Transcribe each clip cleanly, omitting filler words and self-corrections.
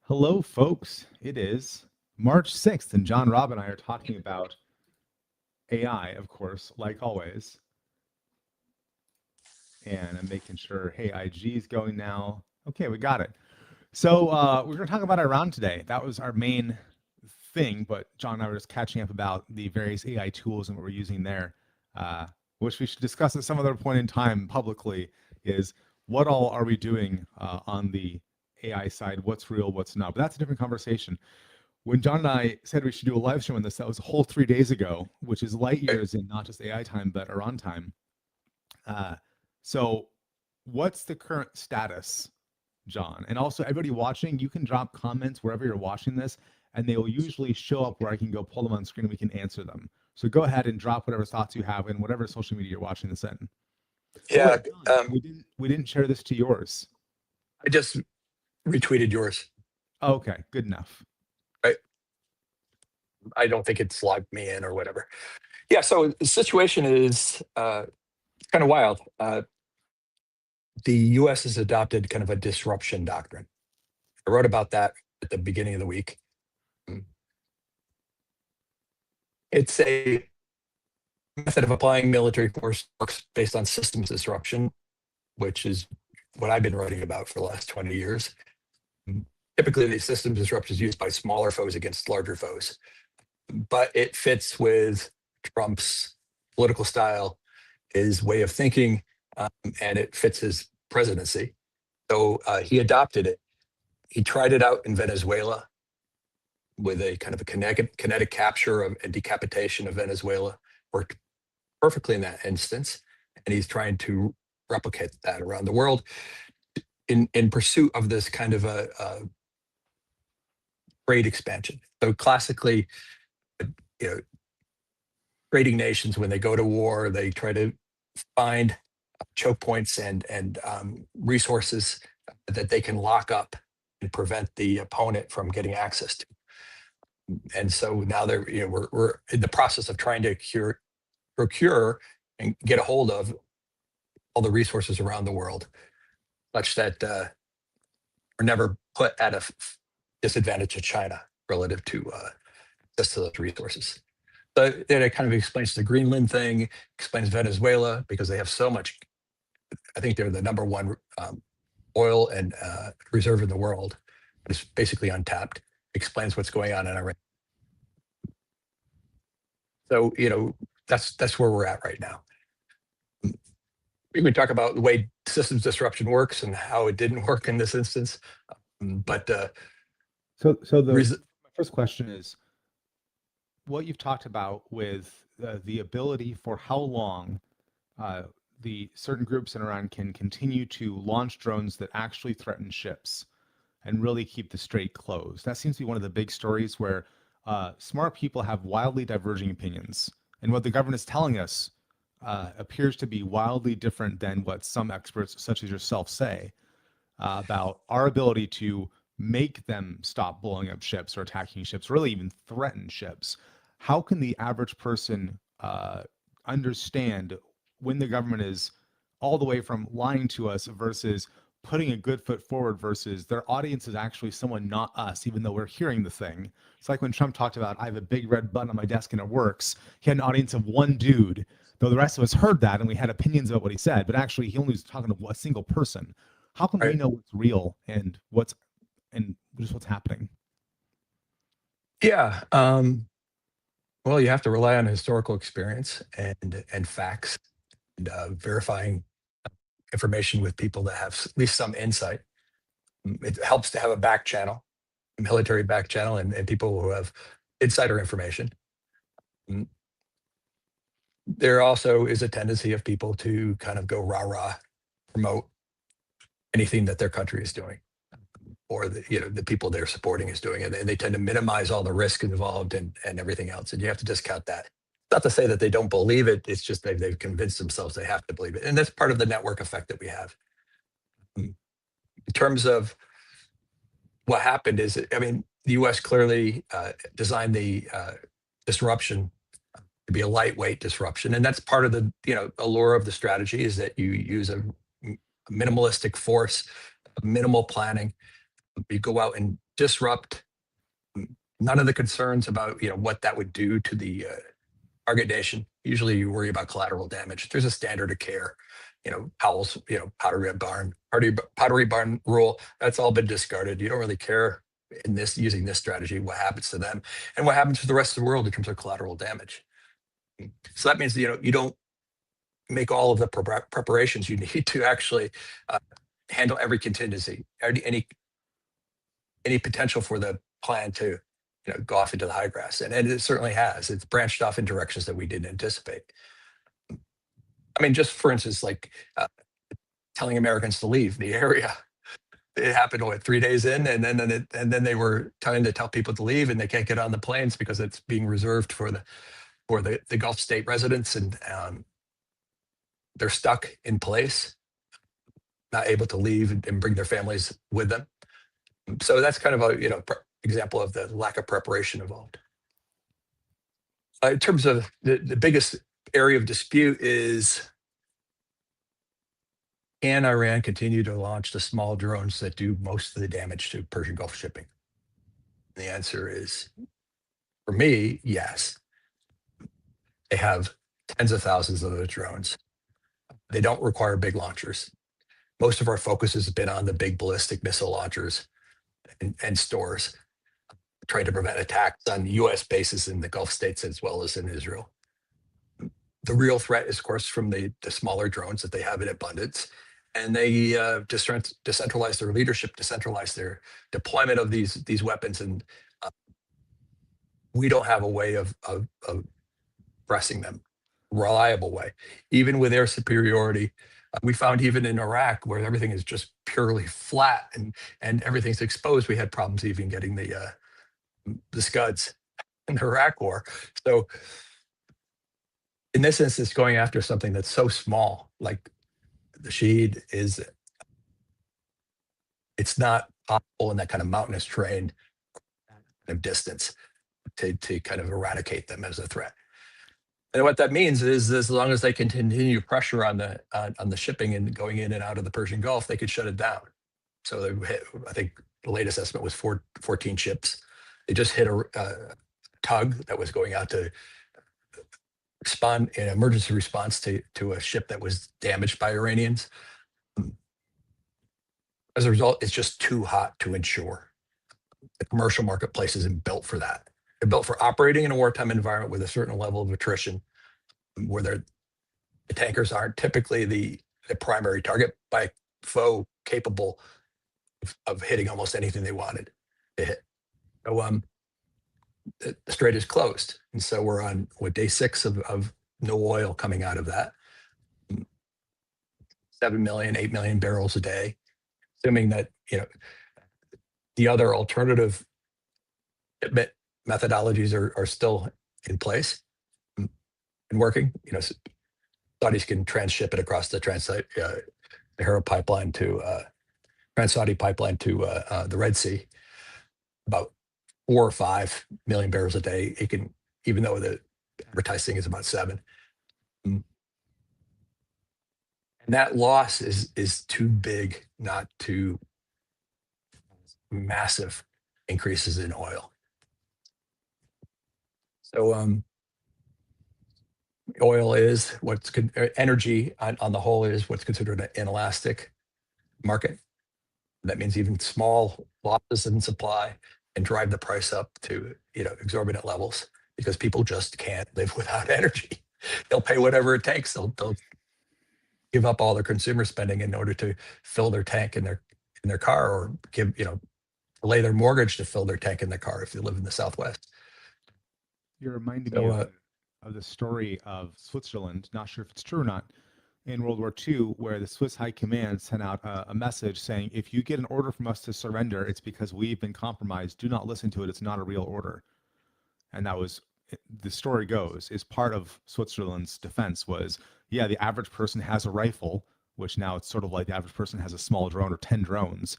Hello, folks. It is March 6th, and John Robb and I are talking about AI, of course, like always. And I'm making sure, hey, IG is going now. Okay, we got it. So we're going to talk about Iran today. That was our main thing, but John and I were just catching up about the various AI tools and what we're using there, uh, which we should discuss at some other point in time publicly, is what all are we doing on the AI side? What's real, what's not? But that's a different conversation. When John and I said we should do a live stream on this, that was a whole 3 days ago, which is light years in not just AI time, but Iran time. So what's the current status, John? And also everybody watching, you can drop comments wherever you're watching this, and they will usually show up where I can go pull them on screen and we can answer them. So go ahead and drop whatever thoughts you have in whatever social media you're watching this in. Yeah, wait, John, we didn't share this to yours. I just retweeted yours. Okay, good enough. Right. I don't think it's logged me in or whatever. Yeah, so the situation is kind of wild. The U.S. has adopted kind of a disruption doctrine. I wrote about that at the beginning of the week. It's a method of applying military force works based on systems disruption, which is what I've been writing about for the last 20 years. Typically, the systems disruption is used by smaller foes against larger foes, but it fits with Trump's political style, his way of thinking, and it fits his presidency. So he adopted it. He tried it out in Venezuela with a kind of a kinetic capture and decapitation of Venezuela. Worked perfectly in that instance, and he's trying to replicate that around the world in pursuit of this kind of a trade expansion. So classically, trading nations, when they go to war, they try to find choke points and resources that they can lock up and prevent the opponent from getting access to. And so now we're in the process of trying to procure and get a hold of all the resources around the world, such that we're never put at a disadvantage to China relative to access to those resources. So it kind of explains the Greenland thing, explains Venezuela, because they have so much. I think they're the number one oil and reserve in the world. It's basically untapped. Explains what's going on in Iran. So that's where we're at right now. We can talk about the way systems disruption works and how it didn't work in this instance. But so the first question is, what you've talked about with the ability for how long the certain groups in Iran can continue to launch drones that actually threaten ships and really keep the strait closed. That seems to be one of the big stories where smart people have wildly diverging opinions. And what the government is telling us appears to be wildly different than what some experts, such as yourself, say about our ability to make them stop blowing up ships or attacking ships, or really even threaten ships. How can the average person understand when the government is all the way from lying to us versus putting a good foot forward versus their audience is actually someone not us, even though we're hearing the thing? It's like when Trump talked about, I have a big red button on my desk and it works. He had an audience of one dude, though the rest of us heard that and we had opinions about what he said, but actually he only was talking to a single person. How can we know what's real and what's happening? Yeah. Well, you have to rely on historical experience and facts and verifying information with people that have at least some insight. It helps to have a back channel, a military back channel, and people who have insider information. There also is a tendency of people to kind of go rah-rah, promote anything that their country is doing, or the people they're supporting is doing it. And they tend to minimize all the risk involved and everything else. And you have to discount that. Not to say that they don't believe it. It's just they've convinced themselves they have to believe it. And that's part of the network effect that we have. In terms of what happened is, the U.S. clearly designed the disruption to be a lightweight disruption. And that's part of the allure of the strategy, is that you use a minimalistic force, minimal planning. You go out and disrupt. None of the concerns about what that would do to the target nation. Usually you worry about collateral damage. There's a standard of care, Powell's, pottery barn rule. That's all been discarded. You don't really care using this strategy, what happens to them and what happens to the rest of the world in terms of collateral damage. So that means, you don't make all of the preparations you need to actually handle every contingency, any potential for the plan to go off into the high grass. And it certainly has. It's branched off in directions that we didn't anticipate. I mean, just for instance, like telling Americans to leave the area. It happened 3 days in, and then they were trying to tell people to leave, and they can't get on the planes because it's being reserved for the Gulf state residents, and they're stuck in place, not able to leave and bring their families with them. So that's kind of a example of the lack of preparation involved. In terms of the biggest area of dispute is, can Iran continue to launch the small drones that do most of the damage to Persian Gulf shipping? The answer is, for me, yes. They have tens of thousands of those drones. They don't require big launchers. Most of our focus has been on the big ballistic missile launchers and stores, trying to prevent attacks on U.S. bases in the Gulf states as well as in Israel. The real threat is, of course, from the smaller drones that they have in abundance. And they decentralize their leadership, decentralize their deployment of these weapons. And we don't have a way of pressing them, reliable way. Even with air superiority, we found even in Iraq, where everything is just purely flat and everything's exposed, we had problems even getting the Scuds in the Iraq war. So in this instance, going after something that's so small, like the Shahed, it's not possible in that kind of mountainous terrain of distance to kind of eradicate them as a threat. And what that means is, as long as they continue pressure on the shipping and going in and out of the Persian Gulf, they could shut it down. So they hit, I think the latest estimate was 14 ships. They just hit a tug that was going out to respond in emergency response to a ship that was damaged by Iranians. As a result, it's just too hot to insure. The commercial marketplace isn't built for that. They're built for operating in a wartime environment with a certain level of attrition, where the tankers aren't typically the primary target by foe capable of hitting almost anything they wanted to hit. So the strait is closed. And so we're on day 6 of no oil coming out of that. 7 million, 8 million barrels a day, assuming that, the other alternative shipment methodologies are still in place and working. Saudis can transship it across the Sahara pipeline to Trans-Saudi pipeline to the Red Sea, about 4 or 5 million barrels a day. It can, even though the advertising is about 7. And that loss is too big not to massive increases in oil. So oil is energy on the whole is what's considered an inelastic market. That means even small losses in supply can drive the price up to exorbitant levels, because people just can't live without energy. They'll pay whatever it takes. They'll give up all their consumer spending in order to fill their tank in their car, or delay their mortgage to fill their tank in their car if they live in the Southwest. You're reminding me of the story of Switzerland. Not sure if it's true or not. In World War II, where the Swiss High Command sent out a message saying, if you get an order from us to surrender, it's because we've been compromised. Do not listen to it. It's not a real order. And that was, the story goes, is part of Switzerland's defense was, yeah, the average person has a rifle, which now it's sort of like the average person has a small drone or 10 drones.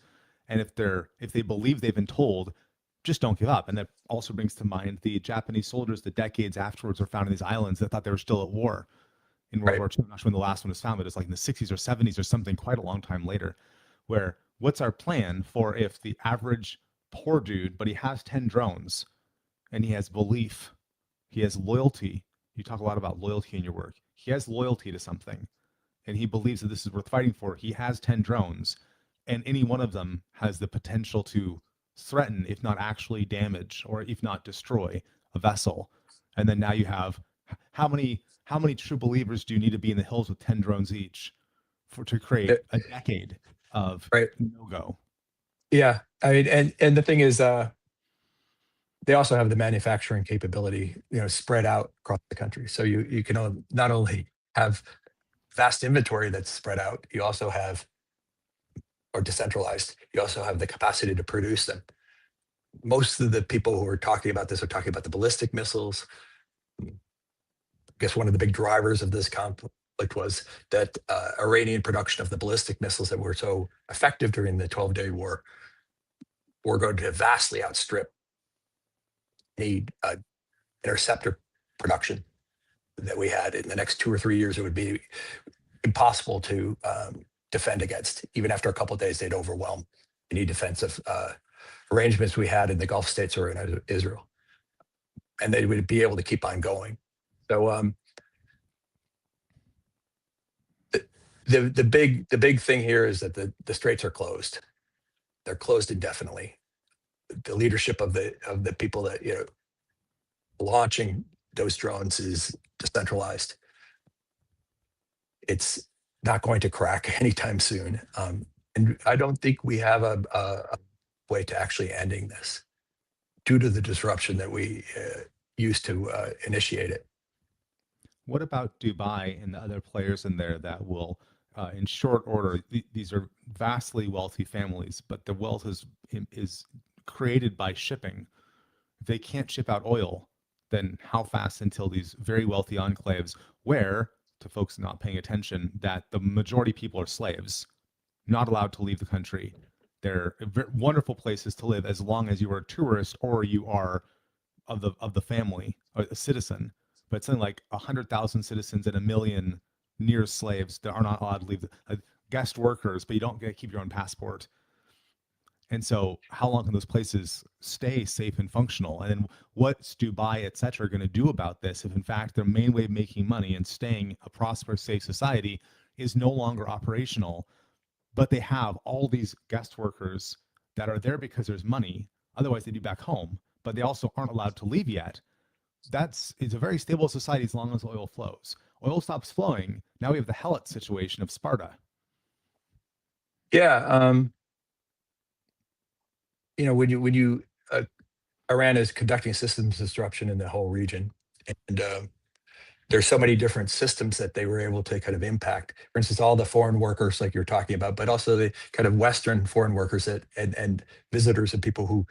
And if they believe they've been told, just don't give up. And that also brings to mind the Japanese soldiers that decades afterwards were found in these islands that thought they were still at war in World War II. I'm not sure when the last one was found, but it's like in the 60s or 70s or something, quite a long time later, where what's our plan for if the average poor dude, but he has 10 drones and he has belief. He has loyalty. You talk a lot about loyalty in your work. He has loyalty to something and he believes that this is worth fighting for. He has 10 drones and any one of them has the potential to threaten, if not actually damage or if not destroy a vessel. And then now you have how many true believers do you need to be in the hills with 10 drones each to create a decade of Right. no-go? Yeah. I mean, and the thing is, they also have the manufacturing capability, spread out across the country. So you can not only have vast inventory that's spread out, you also have, or decentralized, you also have the capacity to produce them. Most of the people who are talking about this are talking about the ballistic missiles. I guess one of the big drivers of this conflict was that Iranian production of the ballistic missiles that were so effective during the 12-day war were going to vastly outstrip the interceptor production that we had. In the next 2 or 3 years, it would be impossible to defend against. Even after a couple of days, they'd overwhelm any defensive arrangements we had in the Gulf states or in Israel, and they would be able to keep on going. So the big thing here is that the straits are closed. They're closed indefinitely. The leadership of the people that launching those drones is decentralized. It's not going to crack anytime soon, and I don't think we have a way to actually ending this due to the disruption that we used to initiate it. What about Dubai and the other players in there that will, in short order, these are vastly wealthy families, but the wealth is created by shipping. If they can't ship out oil, then how fast until these very wealthy enclaves where, to folks not paying attention, that the majority people are slaves, not allowed to leave the country. They're wonderful places to live as long as you are a tourist or you are of the family, or a citizen. But something like 100,000 citizens and 1 million near slaves that are not allowed to leave, guest workers, but you don't get to keep your own passport. And so how long can those places stay safe and functional? And then what's Dubai, et cetera, going to do about this if in fact their main way of making money and staying a prosperous, safe society is no longer operational, but they have all these guest workers that are there because there's money, otherwise they'd be back home, but they also aren't allowed to leave yet. It's a very stable society as long as oil flows. Oil stops flowing, now we have the Helots situation of Sparta. Yeah. When you Iran is conducting systems disruption in the whole region, and there's so many different systems that they were able to kind of impact. For instance, all the foreign workers like you're talking about, but also the kind of Western foreign workers and visitors and people who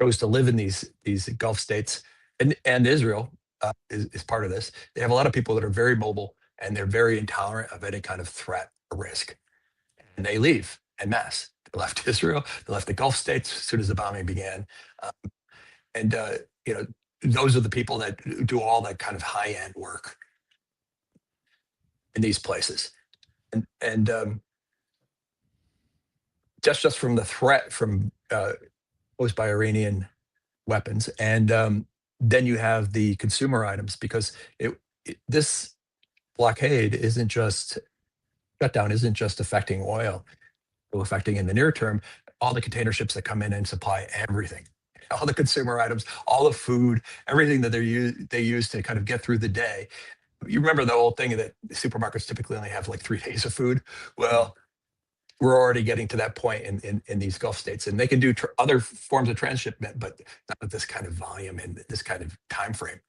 chose to live in these Gulf states, and Israel is part of this. They have a lot of people that are very mobile and they're very intolerant of any kind of threat or risk, and they leave en masse. They left Israel, they left the Gulf states as soon as the bombing began, and those are the people that do all that kind of high end work in these places, and just from the threat from posed by Iranian weapons, and then you have the consumer items, because this blockade isn't just shutdown isn't just affecting oil, it's affecting in the near term all the container ships that come in and supply everything, all the consumer items, all the food, everything that they use to kind of get through the day. You remember the old thing that supermarkets typically only have like 3 days of food? Well, we're already getting to that point in these Gulf states, and they can do other forms of transshipment, but not with this kind of volume and this kind of time frame.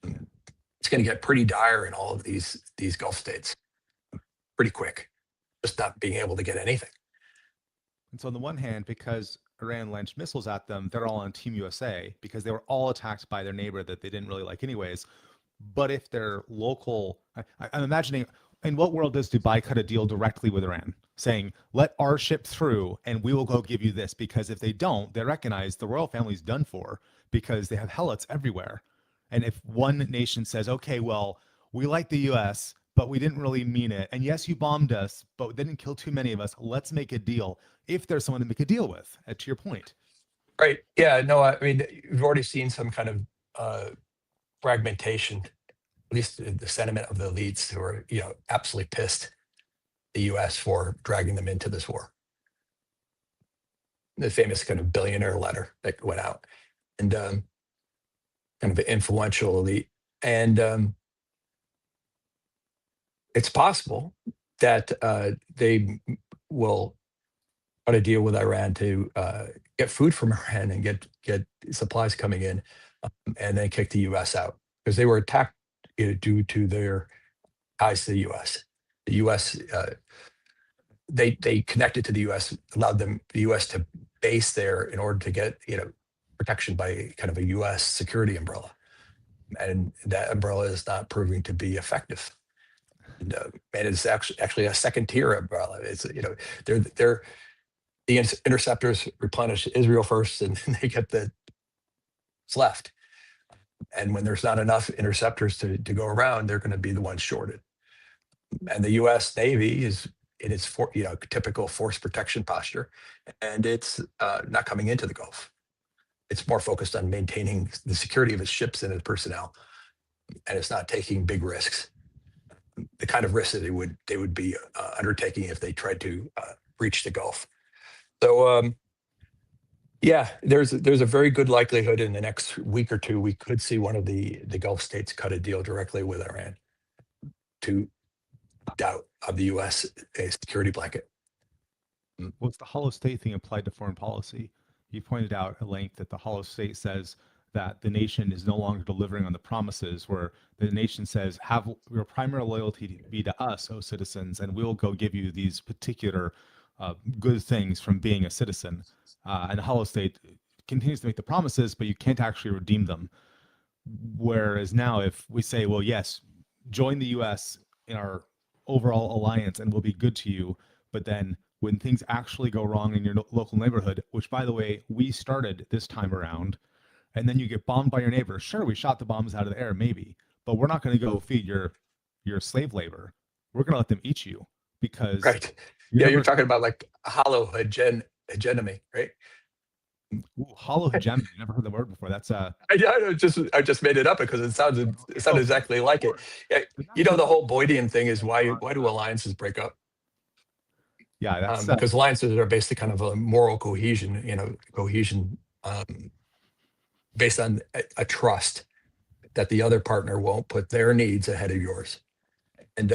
It's going to get pretty dire in all of these Gulf states pretty quick, just not being able to get anything. And so on the one hand, because Iran launched missiles at them, they're all on Team USA because they were all attacked by their neighbor that they didn't really like anyways. But if they're local, I'm imagining, in what world does Dubai cut a deal directly with Iran, saying, let our ship through and we will go give you this? Because if they don't, they recognize the royal family's done for because they have helots everywhere. And if one nation says, okay, well, we like the US, but we didn't really mean it. And yes, you bombed us, but didn't kill too many of us. Let's make a deal. If there's someone to make a deal with, to your point. Right. Yeah. No, I mean, you've already seen some kind of fragmentation, at least the sentiment of the elites who are, absolutely pissed the U.S. for dragging them into this war. The famous kind of billionaire letter that went out, and kind of an influential elite. And it's possible that they will try to deal with Iran to get food from Iran and get supplies coming in, and then kick the U.S. out because they were attacked due to their ties to the U.S. The U.S. They connected to the U.S., allowed the U.S. to base there in order to get protection by kind of a U.S. security umbrella, and that umbrella is not proving to be effective. And it's actually a second tier umbrella. It's they're the interceptors replenish Israel first, and then they get the what's left. And when there's not enough interceptors to go around, they're going to be the ones shorted. And the U.S. Navy is in its typical force protection posture, and it's not coming into the Gulf. It's more focused on maintaining the security of its ships and its personnel, and it's not taking big risks. The kind of risks that they would be undertaking if they tried to breach the Gulf. So yeah, there's a very good likelihood in the next week or two we could see one of the Gulf states cut a deal directly with Iran to opt out of the U.S. a security blanket. What's the hollow state thing applied to foreign policy? You pointed out at length that the hollow state says that the nation is no longer delivering on the promises, where the nation says, have your primary loyalty be to us, O citizens, and we'll go give you these particular good things from being a citizen. And the hollow state continues to make the promises, but you can't actually redeem them. Whereas now, if we say, well, yes, join the US in our overall alliance and we'll be good to you, but then when things actually go wrong in your local neighborhood, which by the way, we started this time around, and then you get bombed by your neighbor. Sure, we shot the bombs out of the air, maybe, but we're not going to go feed your slave labor. We're going to let them eat you because right. Yeah, you're talking about like hollow hegemony, right? Ooh, hollow hegemony. Never heard the word before. That's I just made it up because it sounded exactly like it. Yeah, the whole Boydian thing is why do alliances break up? Yeah, that's because alliances are based on kind of a moral cohesion, based on a trust that the other partner won't put their needs ahead of yours. And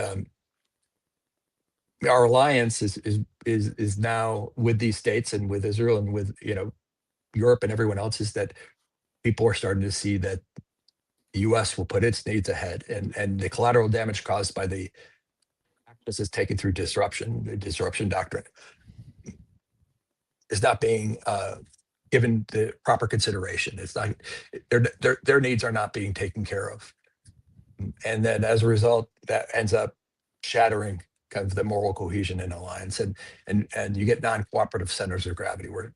our alliance is now with these states and with Israel and with Europe and everyone else, is that people are starting to see that the U.S. will put its needs ahead, and the collateral damage caused by the practices taken through the disruption doctrine, is not being given the proper consideration. It's not their needs are not being taken care of, and then as a result, that ends up shattering kind of the moral cohesion in alliance, and you get non-cooperative centers of gravity where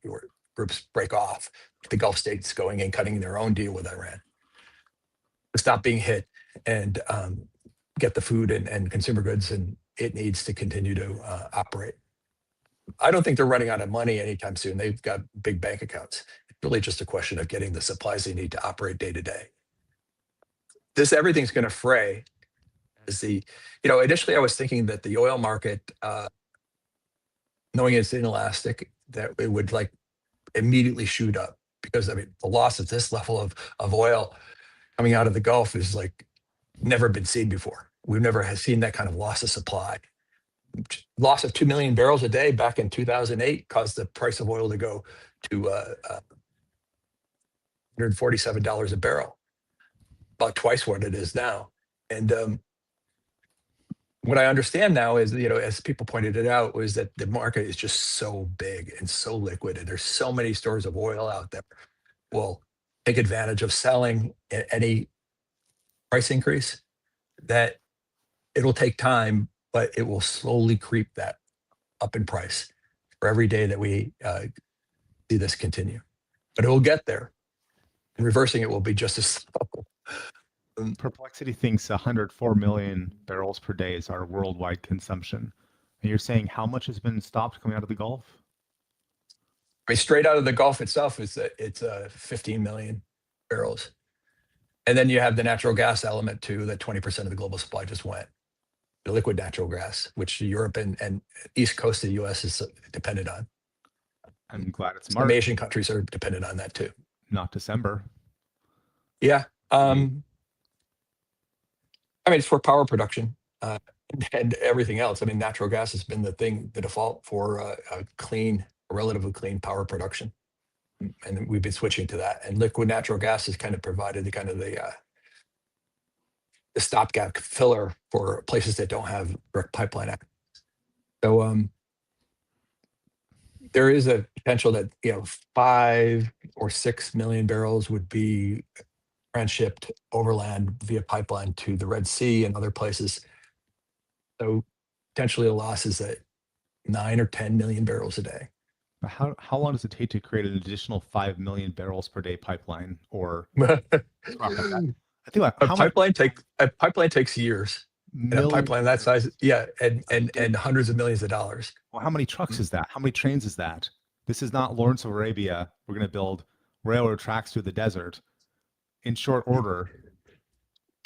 groups break off. The Gulf states going and cutting their own deal with Iran, stop being hit, and get the food and consumer goods and it needs to continue to operate. I don't think they're running out of money anytime soon. They've got big bank accounts. It's really just a question of getting the supplies they need to operate day to day. Everything's going to fray. Initially I was thinking that the oil market, knowing it's inelastic, that it would like immediately shoot up, because the loss of this level of oil coming out of the Gulf is like never been seen before. We've never seen that kind of loss of supply. Loss of 2 million barrels a day back in 2008 caused the price of oil to go to $147 a barrel, about twice what it is now. And what I understand now is, as people pointed it out, was that the market is just so big and so liquid, and there's so many stores of oil out there will take advantage of selling any price increase, that it'll take time, but it will slowly creep that up in price for every day that we see this continue. But it will get there, and reversing it will be just as slow. Perplexity thinks 104 million barrels per day is our worldwide consumption. And you're saying how much has been stopped coming out of the Gulf? I mean, straight out of the Gulf itself, it's 15 million barrels. And then you have the natural gas element too, that 20% of the global supply just went. The liquid natural gas, which Europe and East Coast of the US is dependent on. I'm glad it's Some March, Asian countries are dependent on that too. not December. Yeah. I mean, it's for power production and everything else. I mean, natural gas has been the default for a relatively clean power production. And we've been switching to that. And liquid natural gas has kind of provided the stopgap filler for places that don't have direct pipeline access. So there is a potential that 5 or 6 million barrels would be transshipped overland via pipeline to the Red Sea and other places. So potentially a loss is at 9 or 10 million barrels a day. How long does it take to create an additional 5 million barrels per day pipeline or a I think about pipeline takes years. And a pipeline that size, and hundreds of millions of dollars. Well, how many trucks is that? How many trains is that? This is not Lawrence of Arabia. We're going to build railroad tracks through the desert in short order.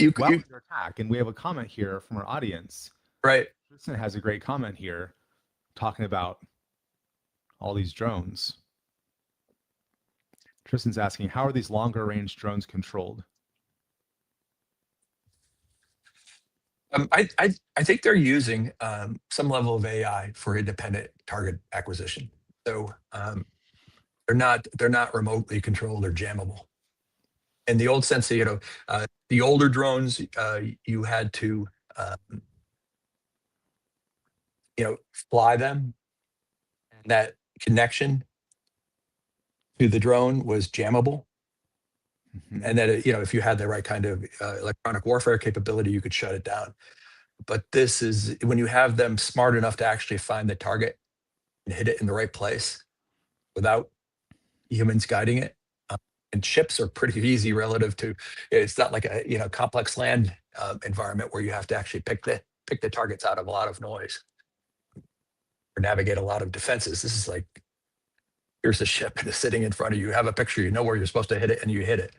Under attack. And we have a comment here from our audience. Right. Tristan has a great comment here talking about all these drones. Tristan's asking, how are these longer range drones controlled? I think they're using some level of AI for independent target acquisition. So they're not remotely controlled or jammable. In the old sense, the older drones, you had to fly them, and that connection to the drone was jammable. Mm-hmm. And that if you had the right kind of electronic warfare capability, you could shut it down. But this is when you have them smart enough to actually find the target and hit it in the right place without humans guiding it. And ships are pretty easy relative to. It's not like a complex land environment where you have to actually pick the targets out of a lot of noise or navigate a lot of defenses. This is like, here's a ship and it's sitting in front of you. You have a picture, you know where you're supposed to hit it, and you hit it.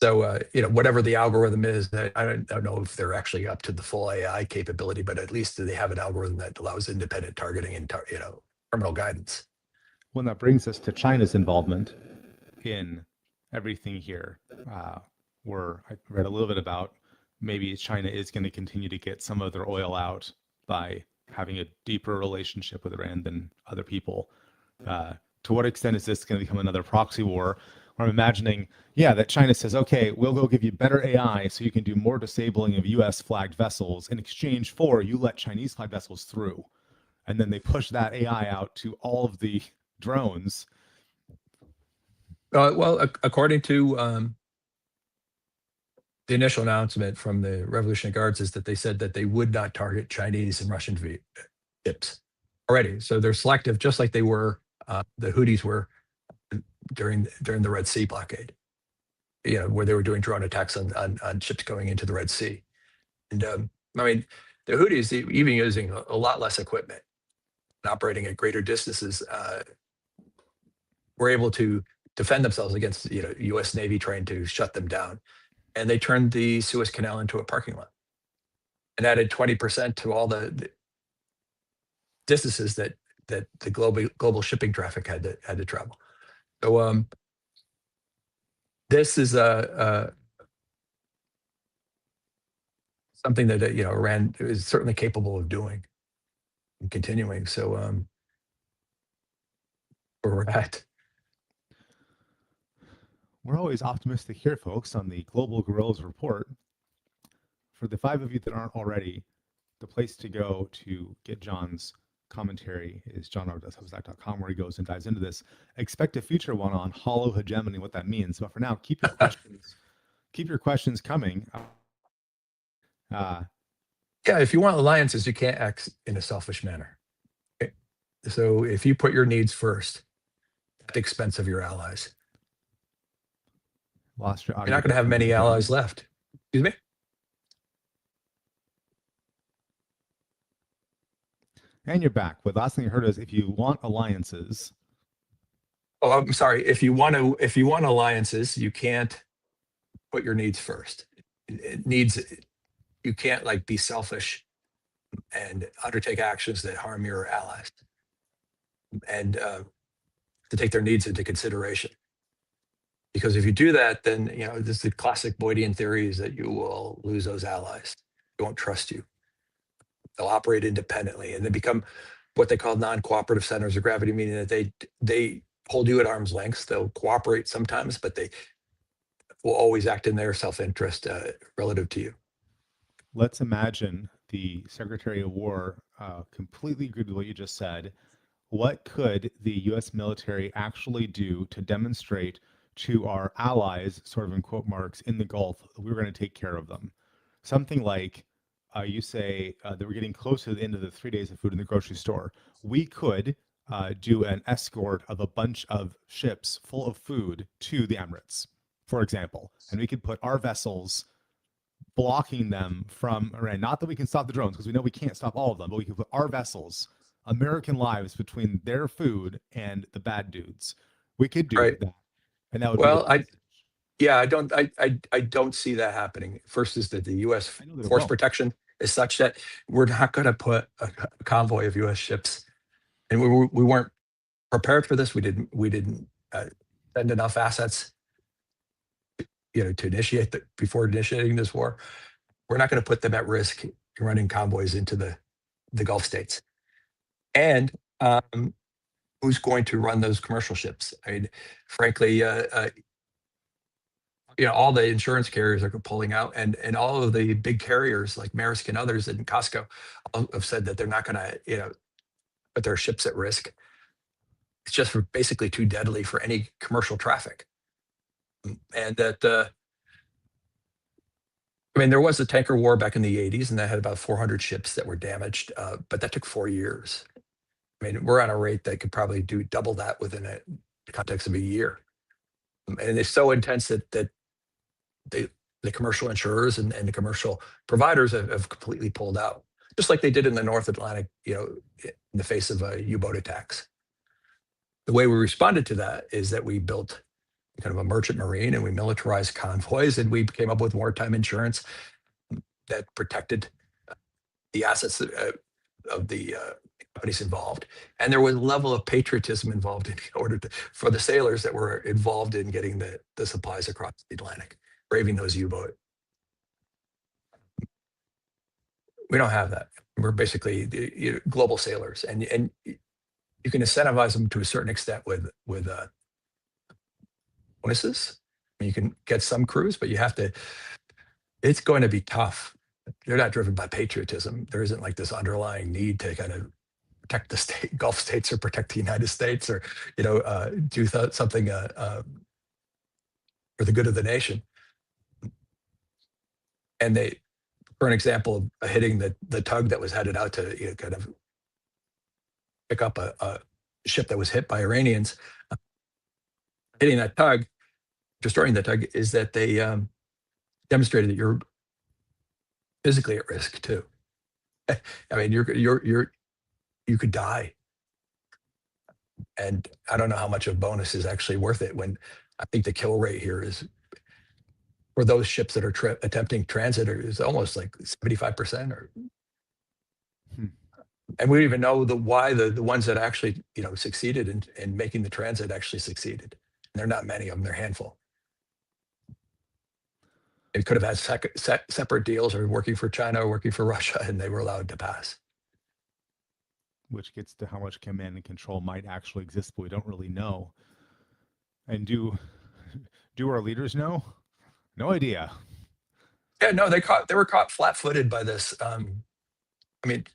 So, whatever the algorithm is, I don't know if they're actually up to the full AI capability, but at least they have an algorithm that allows independent targeting and, terminal guidance. Well, that brings us to China's involvement in everything here. I read a little bit about maybe China is going to continue to get some of their oil out by having a deeper relationship with Iran than other people. To what extent is this going to become another proxy war? I'm imagining, that China says, okay, we'll go give you better AI so you can do more disabling of US flagged vessels in exchange for you let Chinese flagged vessels through. And then they push that AI out to all of the drones. Well, according to the initial announcement from the Revolutionary Guards is that they said that they would not target Chinese and Russian ships already. So they're selective, just like they were, the Houthis were during the Red Sea blockade, where they were doing drone attacks on ships going into the Red Sea. And the Houthis, even using a lot less equipment and operating at greater distances, were able to defend themselves against U.S. Navy trying to shut them down. And they turned the Suez Canal into a parking lot and added 20% to all the distances that the global shipping traffic had to travel. So this is something that Iran is certainly capable of doing and continuing. So where we're at. We're always optimistic here, folks, on the Global Gorillas Report. For the 5 of you that aren't already, the place to go to get John's commentary is johnrobb.substack.com, where he goes and dives into this. Expect a future one on hollow hegemony, what that means. But for now, keep your questions coming. If you want alliances, you can't act in a selfish manner. Okay? So if you put your needs first at the expense of your allies, you're not going to have many allies left. Excuse me? And you're back. Well, the last thing you heard is if you want alliances. Oh, I'm sorry. If you want alliances, you can't put your needs first. It needs, you can't like be selfish and undertake actions that harm your allies, and to take their needs into consideration. Because if you do that, then this is the classic Boydian theory, is that you will lose those allies. They won't trust you. They'll operate independently, and they become what they call non-cooperative centers of gravity, meaning that they hold you at arm's length. They'll cooperate sometimes, but they will always act in their self-interest relative to you. Let's imagine the Secretary of War completely agreed with what you just said. What could the U.S. military actually do to demonstrate to our allies, sort of in quote marks, in the Gulf, that we were going to take care of them? Something like you say that we're getting close to the end of the 3 days of food in the grocery store. We could do an escort of a bunch of ships full of food to the Emirates, for example, and we could put our vessels blocking them from Iran. Not that we can stop the drones, because we know we can't stop all of them, but we can put our vessels, American lives, between their food and the bad dudes. We could do Right. that, and that would Well, be. I don't see that happening. First is that the U.S. I know that it force won't. protection is such that we're not going to put a convoy of U.S. ships, and we weren't prepared for this. We didn't send enough assets, to initiate before initiating this war. We're not going to put them at risk running convoys into the Gulf states. And who's going to run those commercial ships? I mean, frankly, all the insurance carriers are pulling out, and all of the big carriers like Maersk and others and Costco have said that they're not going to, put their ships at risk. It's just basically too deadly for any commercial traffic. And that, there was a tanker war back in the 80s, and that had about 400 ships that were damaged, but that took 4 years. We're on a rate that could probably do double that within the context of a year. And it's so intense that the commercial insurers and the commercial providers have completely pulled out, just like they did in the North Atlantic, in the face of U-boat attacks. The way we responded to that is that we built kind of a merchant marine, and we militarized convoys, and we came up with wartime insurance that protected the assets of the companies involved. And there was a level of patriotism involved in order for the sailors that were involved in getting the supplies across the Atlantic, braving those U-boat. We don't have that. We're basically global sailors, and you can incentivize them to a certain extent with bonuses. You can get some crews, but it's going to be tough. They're not driven by patriotism. There isn't like this underlying need to kind of protect the Gulf states or protect the United States, or do something for the good of the nation. And for an example of hitting the tug that was headed out to kind of pick up a ship that was hit by Iranians, hitting that tug, destroying the tug, is that they demonstrated that you're physically at risk too. You could die. And I don't know how much of bonus is actually worth it, when I think the kill rate here is, for those ships that are attempting transit, is almost like 75%. And we don't even know why the ones that actually succeeded in making the transit actually succeeded. And they're not many of them; they're a handful. It could have had separate deals, or working for China or working for Russia, and they were allowed to pass. Which gets to how much command and control might actually exist, but we don't really know. And do our leaders know? No idea. Yeah, no, they were caught flat-footed by this. This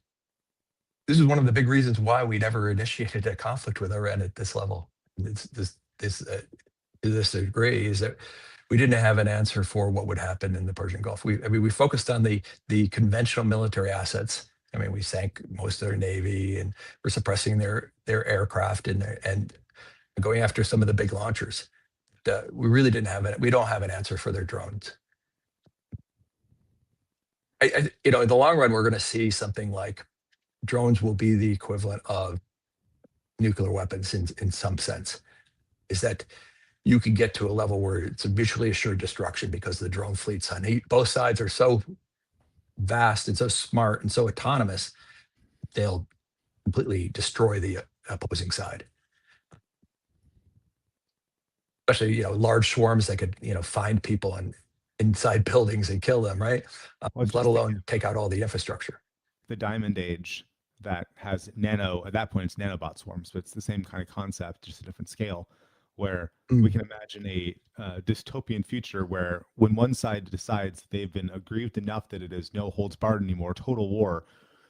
is one of the big reasons why we never initiated a conflict with Iran at this level. To this degree, is that we didn't have an answer for what would happen in the Persian Gulf. We focused on the conventional military assets. We sank most of their navy, and we're suppressing their aircraft and going after some of the big launchers. We really didn't have it. We don't have an answer for their drones. In the long run, we're going to see something like drones will be the equivalent of nuclear weapons in some sense, is that you can get to a level where it's a mutually assured destruction because the drone fleets on both sides are so vast and so smart and so autonomous, they'll completely destroy the opposing side. Especially, large swarms that could, find people inside buildings and kill them, right? Let alone take out all the infrastructure. The Diamond Age that has at that point it's nanobot swarms, but it's the same kind of concept, just a different scale, where we can imagine a dystopian future where when one side decides they've been aggrieved enough that it is no holds barred anymore, total war,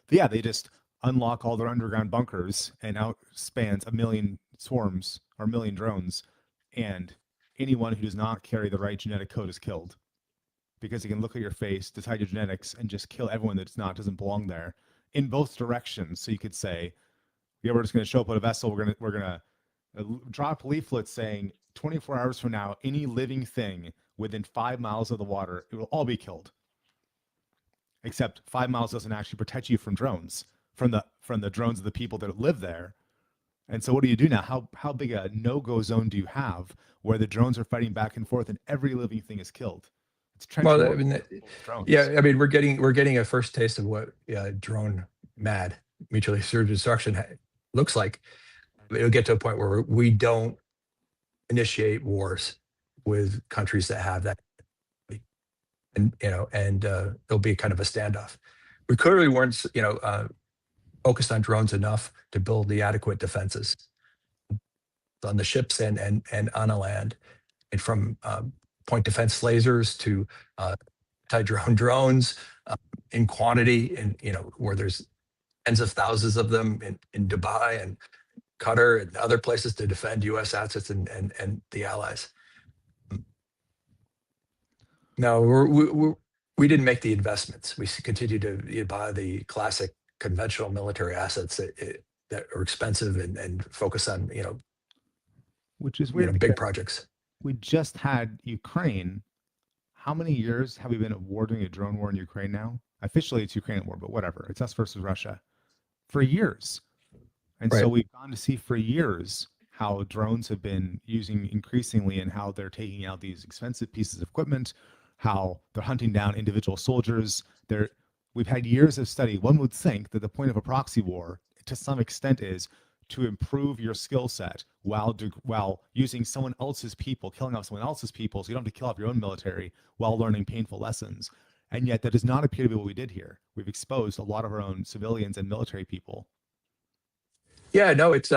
they just unlock all their underground bunkers and outspans 1 million swarms or 1 million drones, and anyone who does not carry the right genetic code is killed, because he can look at your face, decide your genetics, and just kill everyone doesn't belong there in both directions. So you could say, we're just going to show up at a vessel. We're gonna drop leaflets saying 24 hours from now, any living thing within 5 miles of the water, it will all be killed. Except 5 miles doesn't actually protect you from drones, from the drones of the people that live there. And so what do you do now? How big a no-go zone do you have where the drones are fighting back and forth and every living thing is killed? It's trench well, warfare with drones. Yeah, I mean, we're getting a first taste of what drone mad mutually assured destruction looks like. It'll get to a point where we don't initiate wars with countries that have that, and it'll be kind of a standoff. We clearly weren't, focused on drones enough to build the adequate defenses on the ships and on the land, and from point defense lasers to anti-drone drones in quantity, and where there's tens of thousands of them in Dubai and Qatar and other places to defend U.S. assets and the allies. No, we didn't make the investments. We continue to buy the classic conventional military assets that are expensive and focus on which is weird, big projects. We just had Ukraine. How many years have we been awarding a drone war in Ukraine now? Officially, it's Ukraine war, but whatever. It's us versus Russia for years. And right. So we've gone to see for years how drones have been using increasingly and how they're taking out these expensive pieces of equipment, how they're hunting down individual soldiers. We've had years of study. One would think that the point of a proxy war, to some extent, is to improve your skill set while using someone else's people, killing off someone else's people, so you don't have to kill off your own military while learning painful lessons. And yet that does not appear to be what we did here. We've exposed a lot of our own civilians and military people. Yeah, no, it's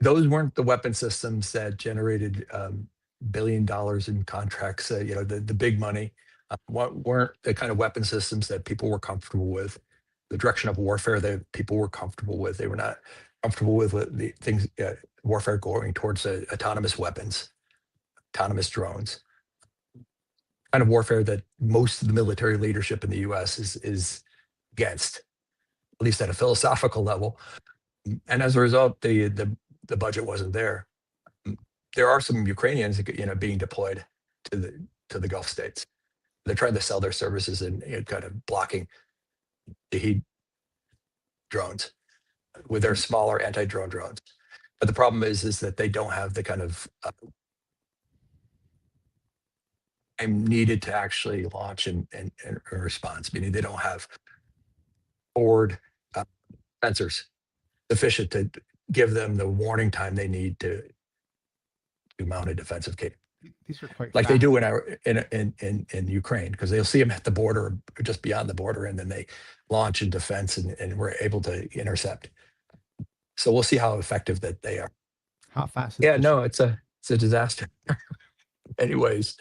those weren't the weapon systems that generated $1 billion in contracts. The big money weren't the kind of weapon systems that people were comfortable with. The direction of warfare that people were comfortable with. They were not comfortable with the things warfare going towards autonomous weapons, autonomous drones. Kind of warfare that most of the military leadership in the U.S. is against, at least at a philosophical level. And as a result, the budget wasn't there. There are some Ukrainians, being deployed to the Gulf states. They're trying to sell their services and kind of blocking Shahed drones with their smaller anti-drone drones. But the problem is that they don't have the kind of time needed to actually launch and response, meaning they don't have forward sensors sufficient to give them the warning time they need to mount a defensive capability. These are quite like fast. They do in Ukraine, because they'll see them at the border or just beyond the border, and then they launch in defense and we're able to intercept. So we'll see how effective that they are. How fast is it's a disaster. Anyways,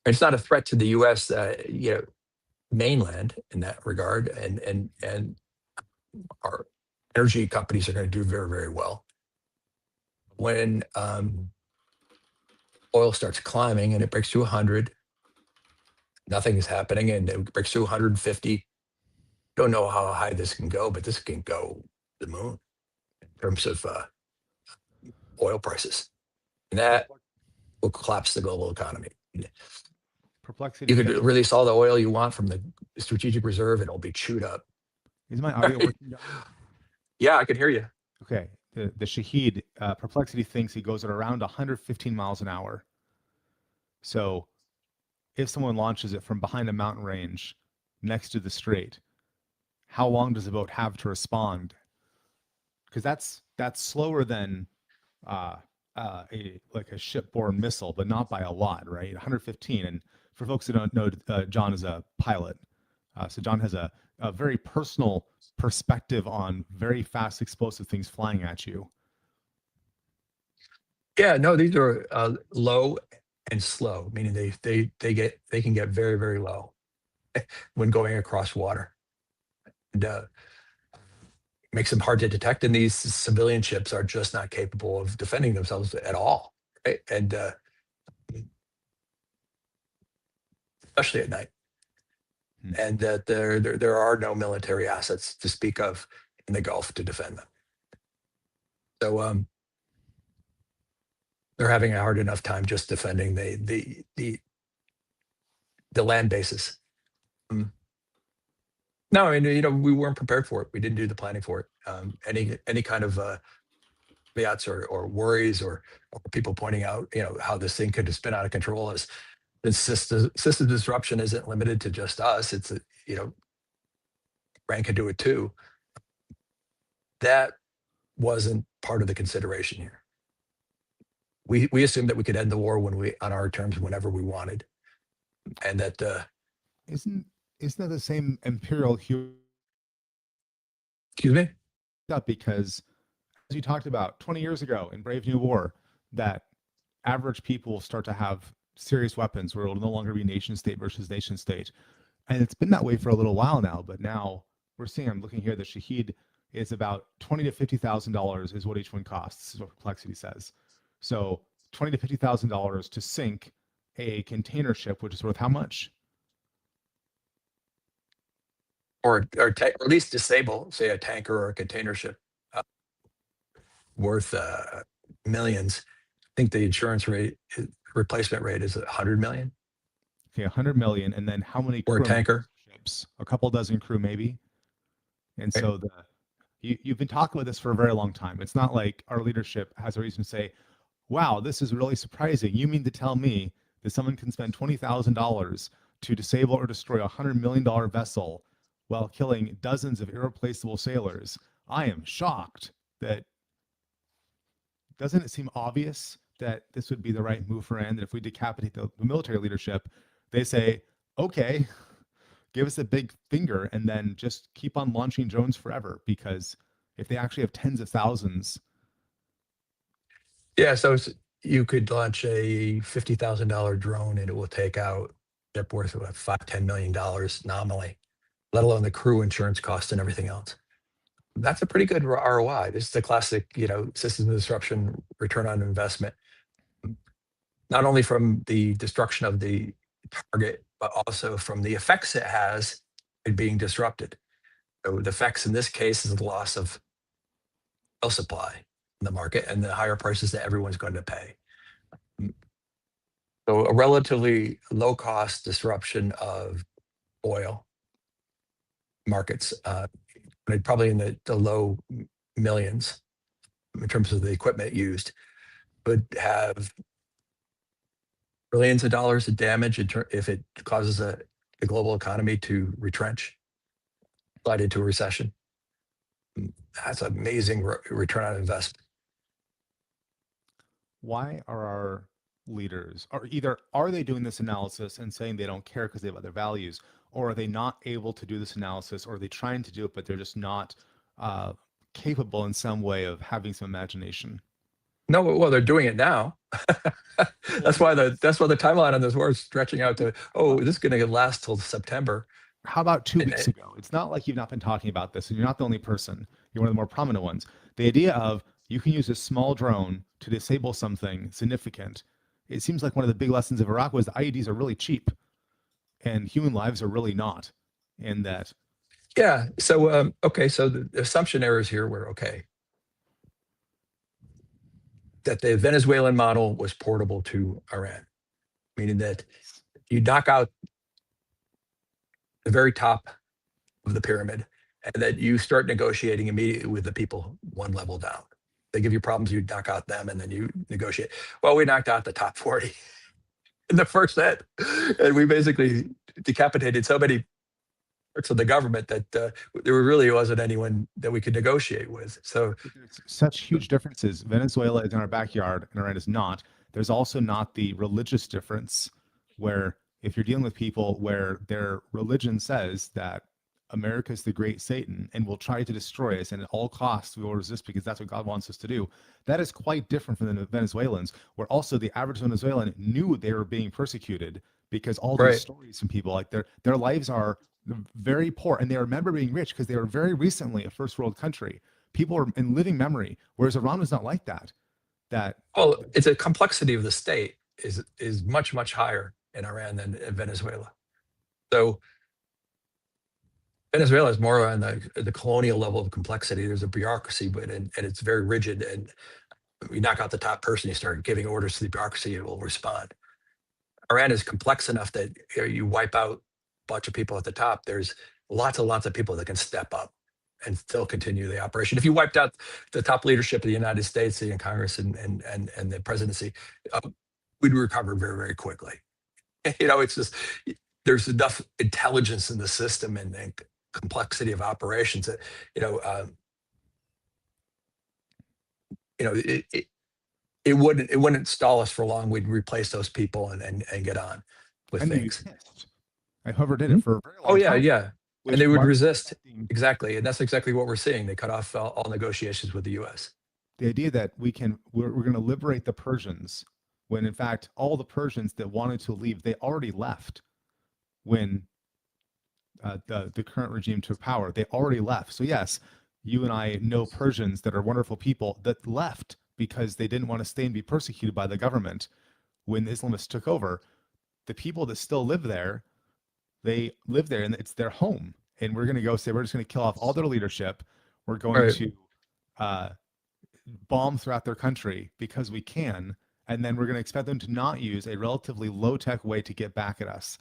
it's not a threat to the US mainland in that regard, and our energy companies are going to do very, very well. When oil starts climbing and it breaks to 100, nothing is happening, and it breaks to 150. Don't know how high this can go, but this can go to the moon in terms of oil prices. And that will collapse the global economy. Perplexity You could thinks. release all the oil you want from the strategic reserve, and it'll be chewed up. Is my audio working? Yeah, I can hear you. Okay. The Shaheed, Perplexity thinks he goes at around 115 miles an hour. So if someone launches it from behind a mountain range next to the strait, how long does the boat have to respond? Because that's slower than uh, a like a shipborne missile, but not by a lot, right? 115. And for folks who don't know, John is a pilot, so John has a very personal perspective on very fast, explosive things flying at you. Yeah, no, these are low and slow, meaning they can get very, very low when going across water, and makes them hard to detect. And these civilian ships are just not capable of defending themselves at all, right? And especially at night. And that there are no military assets to speak of in the Gulf to defend them. So they're having a hard enough time just defending the land bases. No, I mean, we weren't prepared for it. We didn't do the planning for it. Any kind of caveats or worries or people pointing out, how this thing could spin out of control is the system disruption isn't limited to just us. It's Iran could do it too. That wasn't part of the consideration here. We assumed that we could end the war on our terms whenever we wanted, and that Isn't that the same imperial hue? excuse me. Because as you talked about 20 years ago in Brave New War, that average people will start to have serious weapons where it will no longer be nation state versus nation state. And it's been that way for a little while now, but now we're seeing, I'm looking here, the Shaheed is about $20,000 to $50,000 is what each one costs, is what Perplexity says. So $20,000 to $50,000 to sink a container ship, which is worth how much? Or at least disable, say, a tanker or a container ship, worth millions. I think the insurance replacement rate is 100 million. Okay, 100 million, and then how many Or a crew tanker? ships? A couple dozen crew, maybe. And Right. so you've been talking about this for a very long time. It's not like our leadership has a reason to say, "Wow, this is really surprising." You mean to tell me that someone can spend $20,000 to disable or destroy a $100 million vessel while killing dozens of irreplaceable sailors? I am shocked. That doesn't it seem obvious that this would be the right move for Iran? That if we decapitate the military leadership, they say, "Okay, give us a big finger and then just keep on launching drones forever," because if they actually have tens of thousands. Yeah, so you could launch a $50,000 drone and it will take out a ship worth of $5-10 million nominally, let alone the crew insurance costs and everything else. That's a pretty good ROI. This is the classic, system disruption return on investment, not only from the destruction of the target, but also from the effects it has in being disrupted. So the effects in this case is the loss of oil supply in the market and the higher prices that everyone's going to pay. So a relatively low cost disruption of oil markets, probably in the low millions in terms of the equipment used, would have billions of dollars of damage if it causes the global economy to retrench, slide into a recession. That's an amazing return on investment. Why are our leaders, or either are they doing this analysis and saying they don't care because they have other values, or are they not able to do this analysis, or are they trying to do it but they're just not capable in some way of having some imagination? No, well, they're doing it now. That's why the timeline on this war is stretching out to, this is going to last till September. How about 2 weeks ago? It's not like you've not been talking about this, and you're not the only person. You're one of the more prominent ones. The idea of you can use a small drone to disable something significant. It seems like one of the big lessons of Iraq was the IEDs are really cheap, and human lives are really not. And that. Yeah. So so the assumption errors here were that the Venezuelan model was portable to Iran, meaning that you knock out the very top of the pyramid, and then you start negotiating immediately with the people one level down. They give you problems, you knock out them, and then you negotiate. Well, we knocked out the top 40 in the first hit, and we basically decapitated so many parts of the government that there really wasn't anyone that we could negotiate with. So there's such huge differences. Venezuela is in our backyard, and Iran is not. There's also not the religious difference, where if you're dealing with people where their religion says that America is the great Satan and will try to destroy us, and at all costs we will resist because that's what God wants us to do. That is quite different from the Venezuelans, where also the average Venezuelan knew they were being persecuted because all these stories from people, like their lives are very poor, and they remember being rich because they were very recently a first world country. People are in living memory, whereas Iran was not like that. Well, it's a complexity of the state is much higher in Iran than in Venezuela. So Venezuela is more on the colonial level of complexity. There's a bureaucracy, and it's very rigid. And you knock out the top person, you start giving orders to the bureaucracy, it will respond. Iran is complex enough that you wipe out a bunch of people at the top. There's lots and lots of people that can step up and still continue the operation. If you wiped out the top leadership of the United States, the Congress, and the presidency, we'd recover very quickly. It's just there's enough intelligence in the system and complexity of operations that it wouldn't stall us for long. We'd replace those people and get on with things. Whoever did it for a very long time. Yeah. And they would resist. Exactly. And that's exactly what we're seeing. They cut off all negotiations with the U.S. The idea that we're going to liberate the Persians, when in fact all the Persians that wanted to leave, they already left when the current regime took power. They already left. So yes, you and I know Persians that are wonderful people that left because they didn't want to stay and be persecuted by the government when the Islamists took over. The people that still live there, they live there and it's their home. And we're going to go say, we're just going to kill off all their leadership. We're going to bomb throughout their country because we can. And then we're going to expect them to not use a relatively low-tech way to get back at us.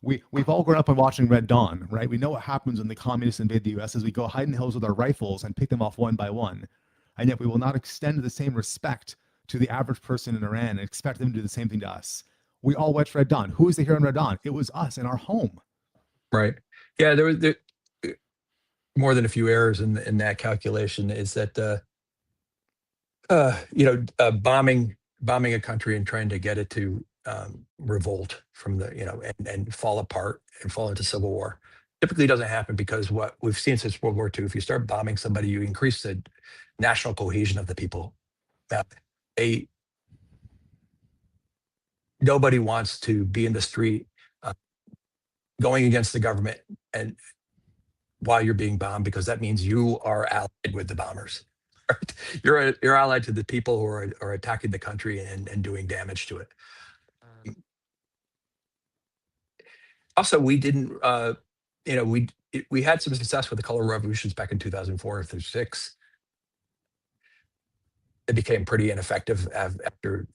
We've all grown up on watching Red Dawn, right? We know what happens when the communists invade the U.S. as we go hide in the hills with our rifles and pick them off one by one. And yet we will not extend the same respect to the average person in Iran and expect them to do the same thing to us. We all watched Red Dawn. Who was the hero in Red Dawn? It was us in our home. Right. Yeah, there was more than a few errors in that calculation. Is that bombing a country and trying to get it to revolt from the and fall apart and fall into civil war typically doesn't happen, because what we've seen since World War II, if you start bombing somebody, you increase the national cohesion of the people. Nobody wants to be in the street going against the government and while you're being bombed, because that means you are allied with the bombers. Right? You're allied to the people who are attacking the country and doing damage to it. Also, we didn't, we had some success with the color revolutions back in 2004 through 6. It became pretty ineffective after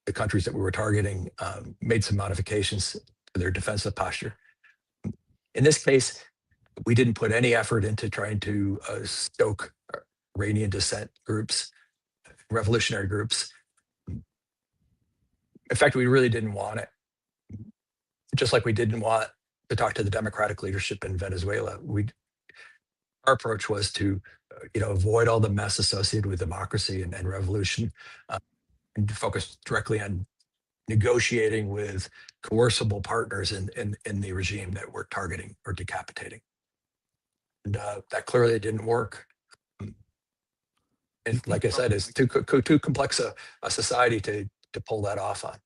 the countries that we were targeting made some modifications to their defensive posture. In this case, we didn't put any effort into trying to stoke Iranian dissent groups, revolutionary groups. In fact, we really didn't want it. Just like we didn't want to talk to the democratic leadership in Venezuela. Our approach was to avoid all the mess associated with democracy and revolution, and to focus directly on negotiating with coercible partners in the regime that we're targeting or decapitating. And that clearly didn't work. And like I said, it's too complex a society to pull that off on.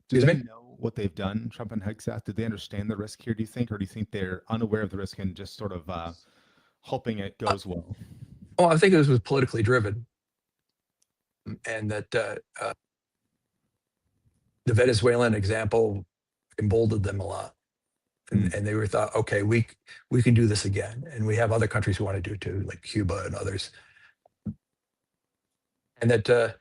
Do they know what they've done, Trump and Hegseth? Did they understand the risk here, do you think? Or do you think they're unaware of the risk and just sort of hoping it goes well? Well, I think this was politically driven. And that the Venezuelan example emboldened them a lot. And they were thought, okay, we can do this again. And we have other countries who want to do it too, like Cuba and others. And that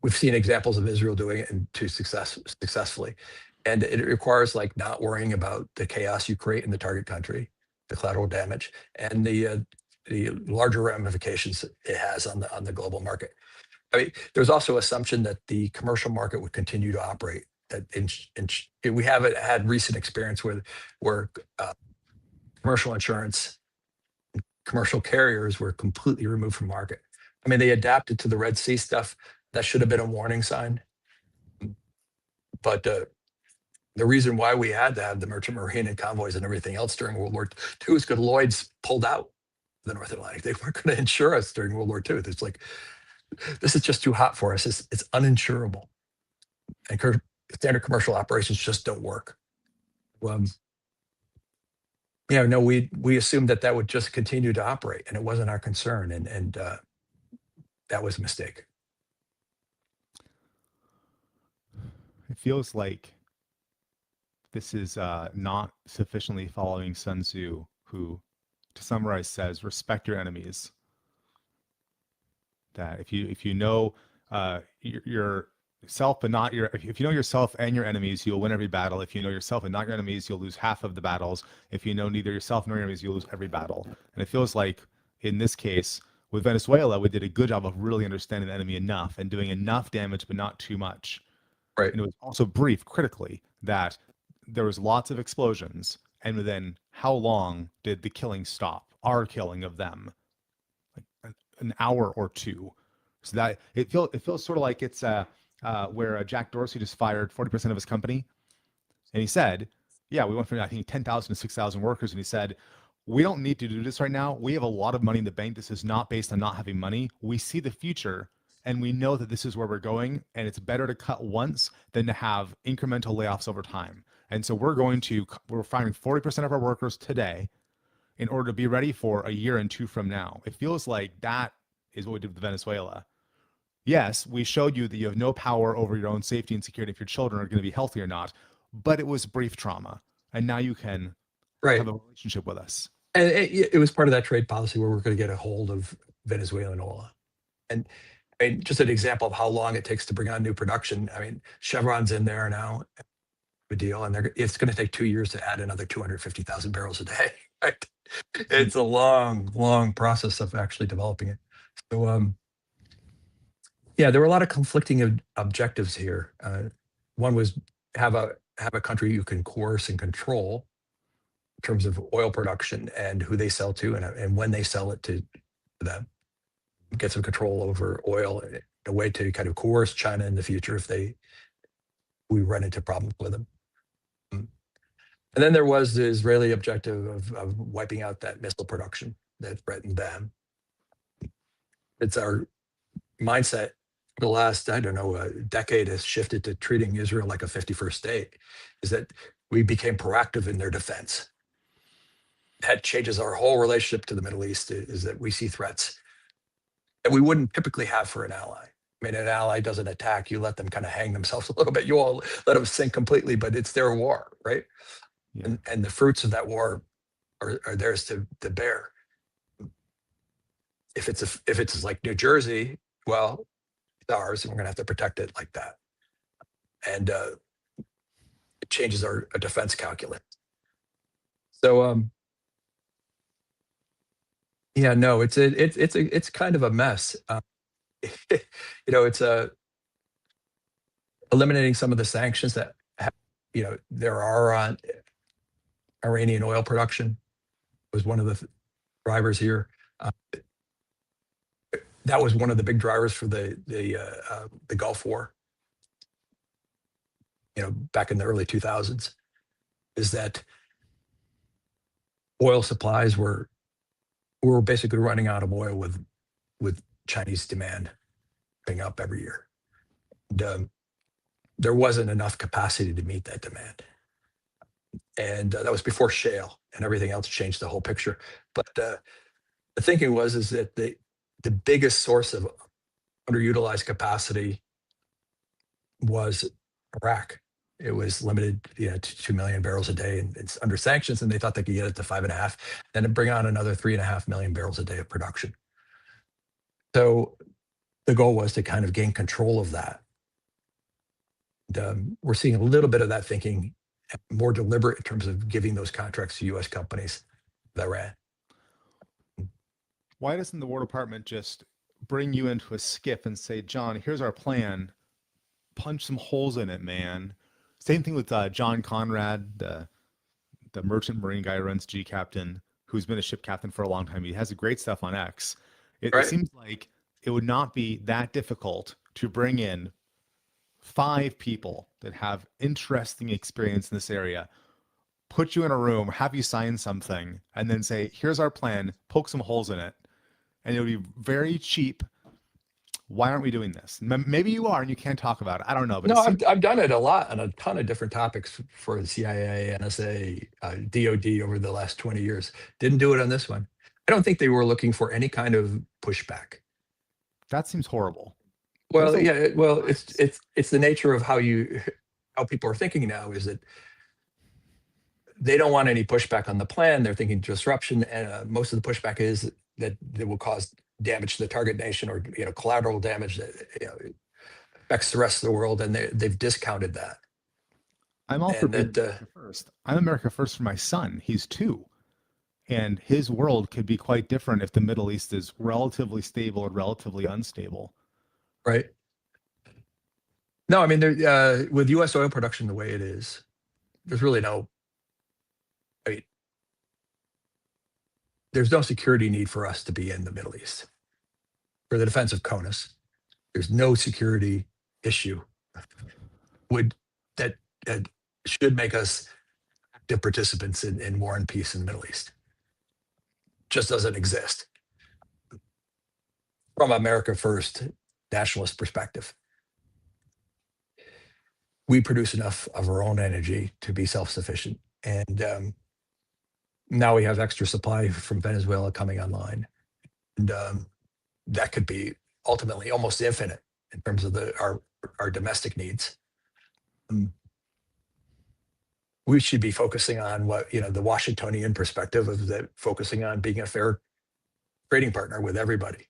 we've seen examples of Israel doing it and successfully. And it requires like not worrying about the chaos you create in the target country, the collateral damage, and the larger ramifications it has on the global market. I mean, there's also assumption that the commercial market would continue to operate. That we haven't had recent experience where commercial insurance, commercial carriers were completely removed from market. I mean, they adapted to the Red Sea stuff. That should have been a warning sign. But the reason why we had to have the merchant marine and convoys and everything else during World War II is because Lloyd's pulled out the North Atlantic. They weren't going to insure us during World War II. It's like, this is just too hot for us. It's uninsurable. And standard commercial operations just don't work. No, we assumed that would just continue to operate, and it wasn't our concern, and that was a mistake. It feels like this is not sufficiently following Sun Tzu, who, to summarize, says, respect your enemies. That if you know yourself but not if you know yourself and your enemies, you'll win every battle. If you know yourself and not your enemies, you'll lose half of the battles. If you know neither yourself nor your enemies, you'll lose every battle. And it feels like in this case with Venezuela, we did a good job of really understanding the enemy enough and doing enough damage, but not too much. Right. And it was also brief critically that there was lots of explosions. And then how long did the killing stop? Our killing of them? Like an hour or two. So that it feels sort of like it's where Jack Dorsey just fired 40% of his company. And he said, yeah, we went from, I think, 10,000 to 6,000 workers. And he said, we don't need to do this right now. We have a lot of money in the bank. This is not based on not having money. We see the future and we know that this is where we're going. And it's better to cut once than to have incremental layoffs over time. And so we're firing 40% of our workers today in order to be ready for a year and two from now. It feels like that is what we did with Venezuela. Yes, we showed you that you have no power over your own safety and security if your children are going to be healthy or not, but it was brief trauma. And now you can have a relationship with us. And it was part of that trade policy where we're going to get a hold of Venezuelan oil. And I mean, just an example of how long it takes to bring on new production. I mean, Chevron's in there now, a deal, and it's going to take 2 years to add another 250,000 barrels a day. Right? It's a long, long process of actually developing it. So, yeah, there were a lot of conflicting objectives here. One was have a country you can coerce and control in terms of oil production and who they sell to and when they sell it to them. Get some control over oil, a way to kind of coerce China in the future if we run into problems with them. And then there was the Israeli objective of wiping out that missile production that threatened them. It's our mindset. The last, I don't know, decade has shifted to treating Israel like a 51st state, is that we became proactive in their defense. That changes our whole relationship to the Middle East, is that we see threats that we wouldn't typically have for an ally. I mean, an ally doesn't attack, you let them kind of hang themselves a little bit. You all let them sink completely, but it's their war, right? Yeah. And the fruits of that war are theirs to bear. If it's like New Jersey, well, it's ours, and we're going to have to protect it like that. And it changes our defense calculus. So, yeah, no, it's kind of a mess. It's eliminating some of the sanctions that there are on Iranian oil production was one of the drivers here. That was one of the big drivers for the Gulf War. Back in the early 2000s, is that oil supplies were basically running out of oil with Chinese demand going up every year. And, there wasn't enough capacity to meet that demand. And that was before shale, and everything else changed the whole picture. But the thinking is that the biggest source of underutilized capacity was Iraq. It was limited to 2 million barrels a day, and it's under sanctions, and they thought they could get it to 5.5, then bring on another 3.5 million barrels a day of production. So the goal was to kind of gain control of that. And, we're seeing a little bit of that thinking, more deliberate in terms of giving those contracts to U.S. companies that ran. Why doesn't the War Department just bring you into a skiff and say, John, here's our plan, punch some holes in it, man? Same thing with John Conrad, the merchant marine guy who runs G Captain, who's been a ship captain for a long time. He has great stuff on X. It seems like it would not be that difficult to bring in 5 people that have interesting experience in this area, put you in a room, have you sign something, and then say, here's our plan, poke some holes in it. And it would be very cheap. Why aren't we doing this? Maybe you are and you can't talk about it. I don't know. But no, I've done it a lot on a ton of different topics for the CIA, NSA, DOD over the last 20 years. Didn't do it on this one. I don't think they were looking for any kind of pushback. That seems horrible. Well, yeah. Well, it's the nature of how people are thinking now, is that they don't want any pushback on the plan. They're thinking disruption, and most of the pushback is that it will cause damage to the target nation, or collateral damage that affects the rest of the world, and they've discounted that. I'm all for America first. I'm America first for my son. He's 2. And his world could be quite different if the Middle East is relatively stable or relatively unstable. Right. No, I mean, with U.S. oil production the way it is, there's really there's no security need for us to be in the Middle East. For the defense of CONUS, there's no security issue that should make us active participants in war and peace in the Middle East. Just doesn't exist from America First nationalist perspective. We produce enough of our own energy to be self-sufficient, and now we have extra supply from Venezuela coming online, and that could be ultimately almost infinite in terms of our domestic needs. We should be focusing on what the Washingtonian perspective of focusing on being a fair trading partner with everybody,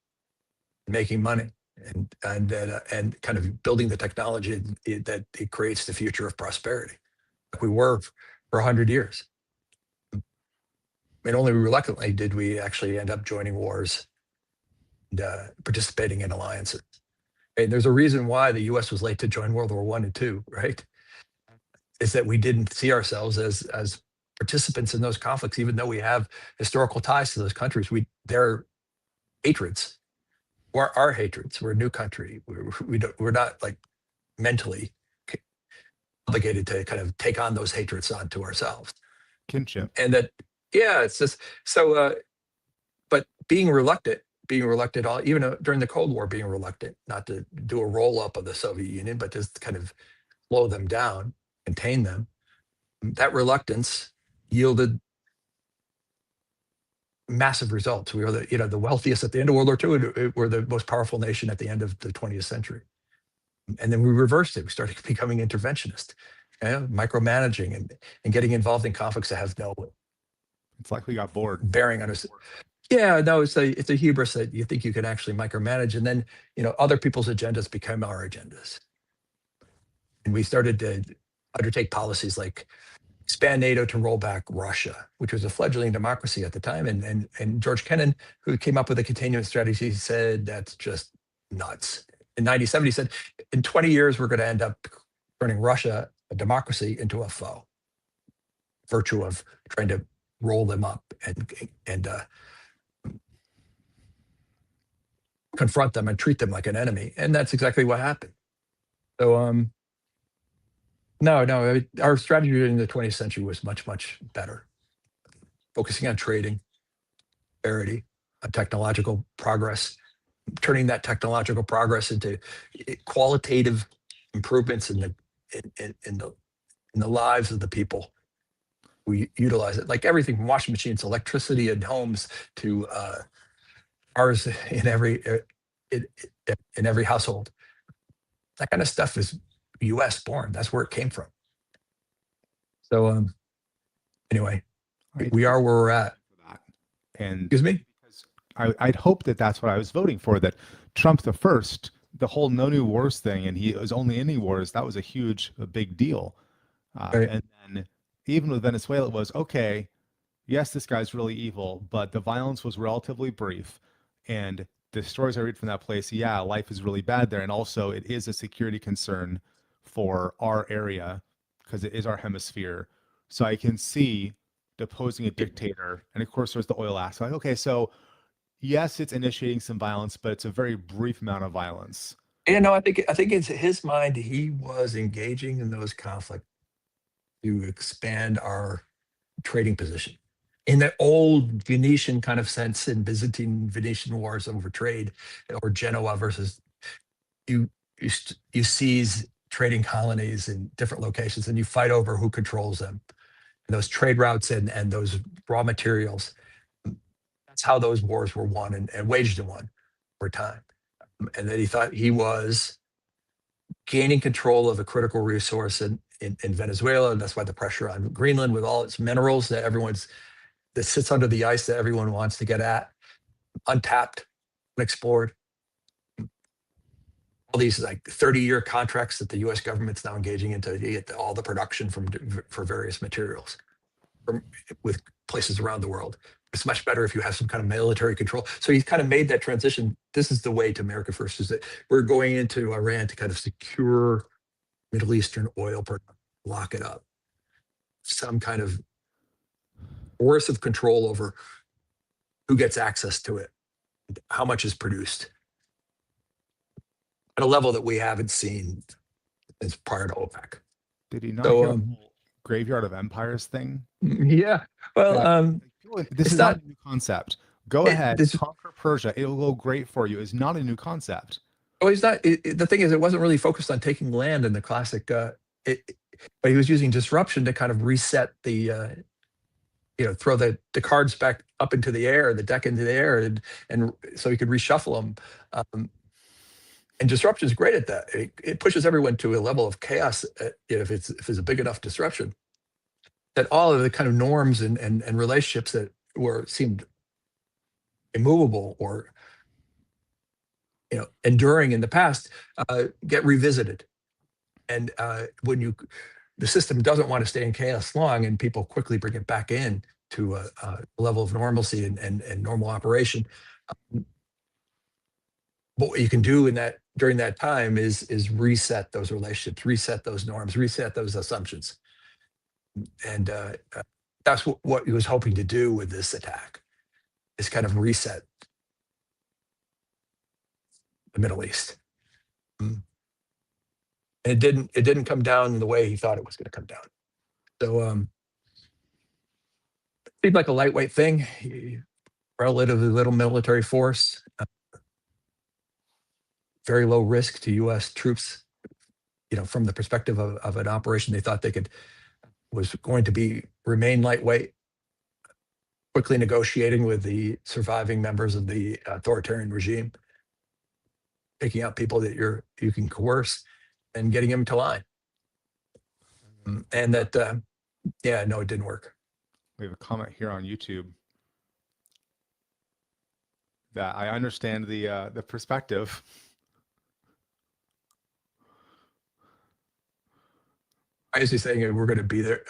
making money, and kind of building the technology that it creates the future of prosperity, like we were for 100 years. And only reluctantly did we actually end up joining wars and participating in alliances. And there's a reason why the U.S. was late to join World War I and II, right? Is that we didn't see ourselves as participants in those conflicts, even though we have historical ties to those countries. Their hatreds were our hatreds. We're a new country. We're not like mentally obligated to kind of take on those hatreds onto ourselves. Kinship. And that, yeah, it's just so. But being reluctant, even during the Cold War, being reluctant not to do a roll up of the Soviet Union, but just kind of slow them down, contain them. That reluctance yielded massive results. We were the wealthiest at the end of World War II, and we're the most powerful nation at the end of the 20th century. And then we reversed it. We started becoming interventionist, micromanaging and getting involved in conflicts that have no. It's like we got bored. Bearing on us. Yeah, no, it's a hubris that you think you can actually micromanage, and then other people's agendas become our agendas. And we started to undertake policies like expand NATO to roll back Russia, which was a fledgling democracy at the time. And George Kennan, who came up with a containment strategy, said that's just nuts. In 1997, he said, in 20 years, we're going to end up turning Russia, a democracy, into a foe. Virtue of trying to roll them up and confront them and treat them like an enemy. And that's exactly what happened. So, no, our strategy in the 20th century was much, much better. Focusing on trading, parity, on technological progress, turning that technological progress into qualitative improvements in the lives of the people who utilize it. Like everything from washing machines, electricity in homes, to cars in every household. That kind of stuff is U.S. born. That's where it came from. So anyway, we are where we're at. And excuse me? I'd hope that that's what I was voting for, that Trump the first, the whole no new wars thing, and he was only any wars, that was a big deal. Right. And then even with Venezuela, it was okay, yes, this guy's really evil, but the violence was relatively brief. And the stories I read from that place, yeah, life is really bad there. And also, it is a security concern for our area because it is our hemisphere. So I can see deposing a dictator. And of course, there's the oil aspect. Like, okay, so yes, it's initiating some violence, but it's a very brief amount of violence. I think in his mind, he was engaging in those conflicts to expand our trading position. In the old Venetian kind of sense, in Byzantine Venetian wars over trade, or Genoa versus you, you seize trading colonies in different locations, and you fight over who controls them, and those trade routes and those raw materials. That's how those wars were won and waged and won over time. And then he thought he was gaining control of a critical resource in Venezuela, and that's why the pressure on Greenland with all its minerals that sits under the ice that everyone wants to get at, untapped, unexplored. All these like 30-year contracts that the U.S. government's now engaging into to get all the production for various materials with places around the world. It's much better if you have some kind of military control. So he's kind of made that transition. This is the way to America first, is that we're going into Iran to kind of secure Middle Eastern oil production, lock it up. Some kind of coercive control over who gets access to it, how much is produced at a level that we haven't seen since prior to OPEC. Did he not hear the whole graveyard of empires thing? Yeah. Well, this is not a new concept. Go ahead, conquer Persia. It'll go great for you. It's not a new concept. Oh, he's not. The thing is, it wasn't really focused on taking land in the classic. But he was using disruption to kind of reset the, throw the cards back up into the air, the deck into the air, and so he could reshuffle them. And disruption is great at that. It pushes everyone to a level of chaos. If it's a big enough disruption, that all of the kind of norms and relationships that seemed immovable or enduring in the past get revisited. And when the system doesn't want to stay in chaos long, and people quickly bring it back in to a level of normalcy and normal operation. What you can do during that time is reset those relationships, reset those norms, reset those assumptions. And that's what he was hoping to do with this attack, is kind of reset the Middle East. And it didn't come down the way he thought it was going to come down. So it seemed like a lightweight thing, relatively little military force, very low risk to U.S. troops. From the perspective of an operation they thought was going to remain lightweight, quickly negotiating with the surviving members of the authoritarian regime, picking out people that you can coerce and getting them to line. And that, no, it didn't work. We have a comment here on YouTube that I understand the perspective. I is he saying we're going to be there?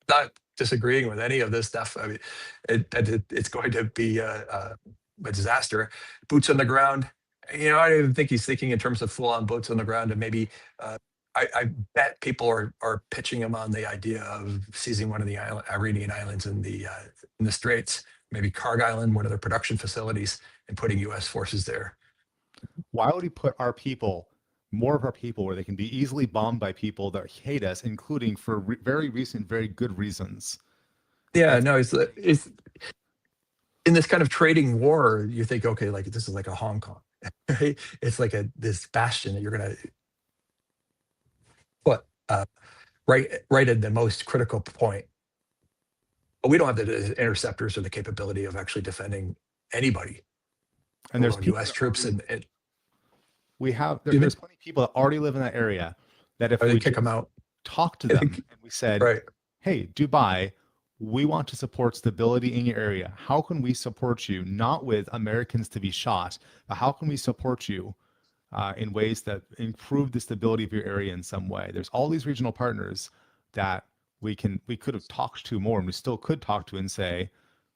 Not disagreeing with any of this stuff. I mean, it's going to be a disaster. Boots on the ground. I don't even think he's thinking in terms of full-on boots on the ground. And maybe I bet people are pitching him on the idea of seizing one of the Iranian islands in the Straits, maybe Karg Island, one of their production facilities, and putting U.S. forces there. Why would he put more of our people where they can be easily bombed by people that hate us, including for very recent, very good reasons? Yeah, no, it's in this kind of trading war. You think, okay, like this is like a Hong Kong, right? It's like this bastion that you're going to put right at the most critical point. But we don't have the interceptors or the capability of actually defending anybody. And there's U.S. troops and there's plenty of people that already live in that area that if we kick them out, talk to them and we said, right, hey, Dubai, we want to support stability in your area. How can we support you? Not with Americans to be shot, but how can we support you in ways that improve the stability of your area in some way? There's all these regional partners that we could have talked to more, and we still could talk to and say,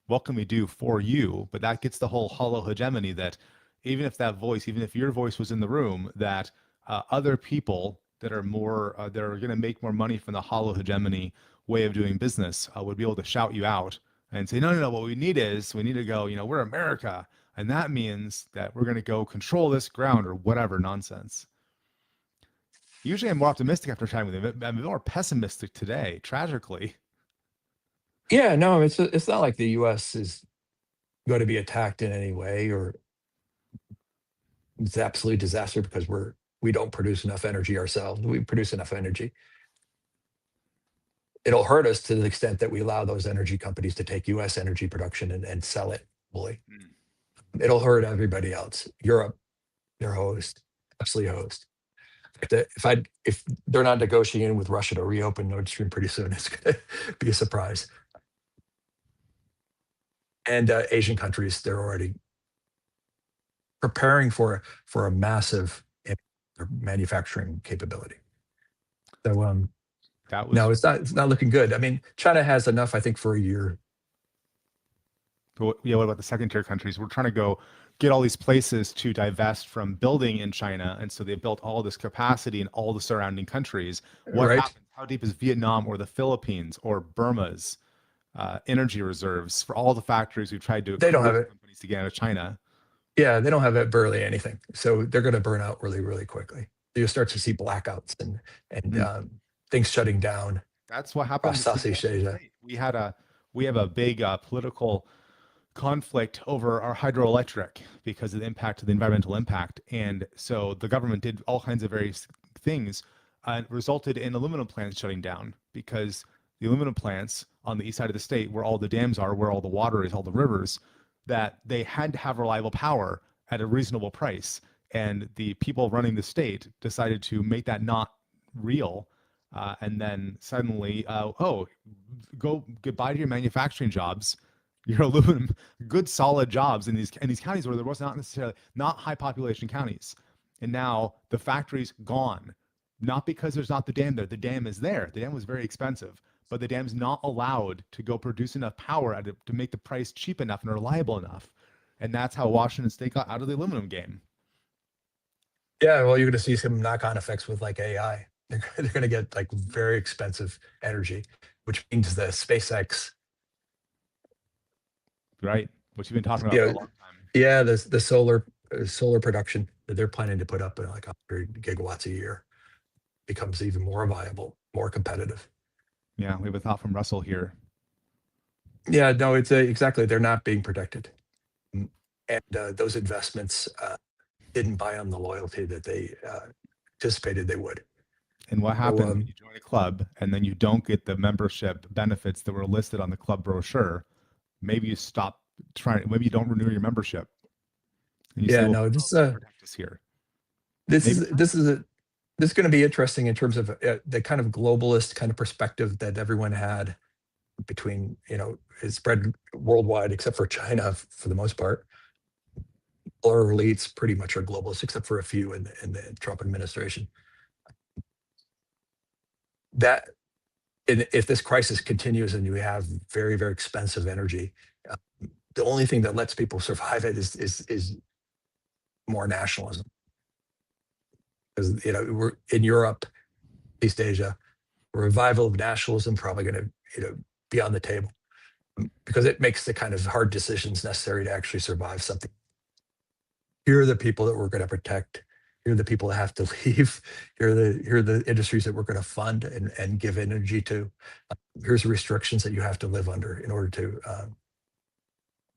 what can we do for you? But that gets the whole hollow hegemony that even if your voice was in the room, that other people that are more that are going to make more money from the hollow hegemony way of doing business would be able to shout you out and say, no, no, no. What we need to go. We're America, and that means that we're going to go control this ground or whatever nonsense. Usually, I'm more optimistic after chatting with him. I'm more pessimistic today, tragically. Yeah, no, it's not like the U.S. is going to be attacked in any way, or it's absolute disaster because we don't produce enough energy ourselves. We produce enough energy. It'll hurt us to the extent that we allow those energy companies to take U.S. energy production and sell it fully. It'll hurt everybody else. Europe, their host, absolutely host. If they're not negotiating with Russia to reopen Nord Stream pretty soon, it's going to be a surprise. And Asian countries, they're already preparing for a massive manufacturing capability. So no, it's not looking good. I mean, China has enough, I think, for a year. What about the second tier countries? We're trying to go get all these places to divest from building in China, and so they built all this capacity in all the surrounding countries. What happens? How deep is Vietnam or the Philippines or Burma's energy reserves for all the factories we've tried to? They don't have it. Companies to get out of China. Yeah, they don't have it barely anything, so they're going to burn out really, really quickly. You'll start to see blackouts and things shutting down. That's what happened. Southeast Asia. We have a big political conflict over our hydroelectric because of the impact of the environmental impact, and so the government did all kinds of various things, and resulted in aluminum plants shutting down because the aluminum plants on the east side of the state, where all the dams are, where all the water is, all the rivers, that they had to have reliable power at a reasonable price. And the people running the state decided to make that not real. And then suddenly, go goodbye to your manufacturing jobs, your aluminum, good solid jobs in these counties where there was not high population counties. And now the factory's gone, not because there's not the dam there. The dam is there. The dam was very expensive, but the dam's not allowed to go produce enough power to make the price cheap enough and reliable enough. And that's how Washington State got out of the aluminum game. Yeah, well, you're going to see some knock-on effects with like AI. They're going to get like very expensive energy, which means the SpaceX. Right, which you've been talking about for a long time. Yeah, the solar production that they're planning to put up at like 100 gigawatts a year becomes even more viable, more competitive. Yeah, we have a thought from Russell here. Yeah, no, it's exactly. They're not being protected. And those investments didn't buy them the loyalty that they anticipated they would. And what happens when you join a club and then you don't get the membership benefits that were listed on the club brochure? Maybe you stop trying. Maybe you don't renew your membership. And you say, no, this protect us here. This is going to be interesting in terms of the kind of globalist kind of perspective that everyone had between, it's spread worldwide except for China for the most part. Our elites pretty much are globalists except for a few in the Trump administration. That if this crisis continues and you have very, very expensive energy, the only thing that lets people survive it is more nationalism. Because we're in Europe, East Asia, a revival of nationalism probably going to be on the table because it makes the kind of hard decisions necessary to actually survive something. Here are the people that we're going to protect. Here are the people that have to leave. Here are the industries that we're going to fund and give energy to. Here's the restrictions that you have to live under in order to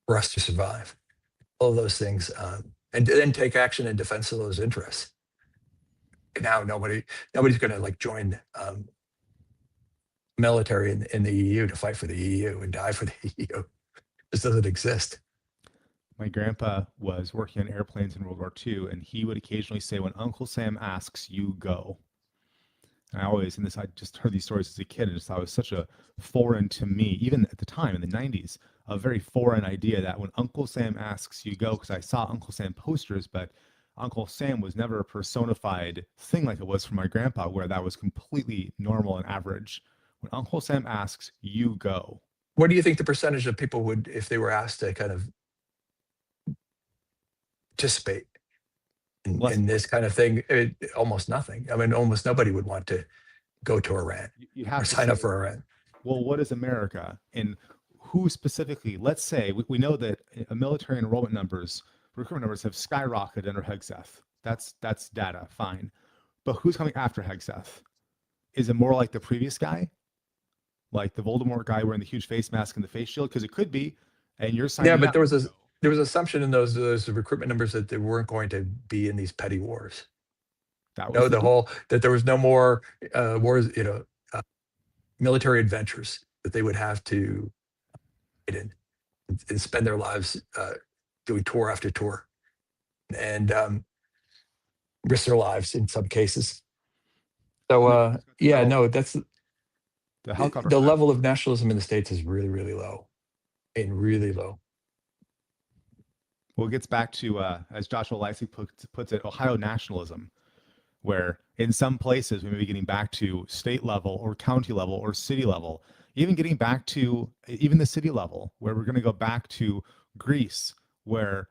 for us to survive. All of those things, and then take action in defense of those interests. And now nobody's going to like join military in the EU to fight for the EU and die for the EU. This doesn't exist. My grandpa was working on airplanes in World War II, and he would occasionally say, when Uncle Sam asks, you go. And I just heard these stories as a kid and just thought it was such a foreign to me, even at the time in the 90s, a very foreign idea that when Uncle Sam asks you go, because I saw Uncle Sam posters, but Uncle Sam was never a personified thing like it was for my grandpa, where that was completely normal and average. When Uncle Sam asks, you go. What do you think the percentage of people would, if they were asked to kind of participate Less in than this kind of thing? Almost nothing. I mean, almost nobody would want to go to Iran you or have to sign say, up for Iran. well, what is America? And who specifically, let's say, we know that military enrollment numbers, recruitment numbers have skyrocketed under Hegseth. That's data, fine. But who's coming after Hegseth? Is it more like the previous guy? Like the Voldemort guy wearing the huge face mask and the face shield? Because it could be, and you're Yeah, signing but up. there was assumption in those recruitment numbers that they weren't going to be in these petty wars. That was No, the the deal. whole that there was no more wars, military adventures that they would have to get in and spend their lives doing tour after tour and risk their lives in some cases. So I mean, who's got the yeah, medal? no, that's The helicopter the pilot. level of nationalism in the States is really, really low and really low. Well, it gets back to, as Joshua Leisig puts it, Ohio nationalism, where in some places we may be getting back to state level or county level or city level, even getting back to even the city level, where we're going to go back to Greece, where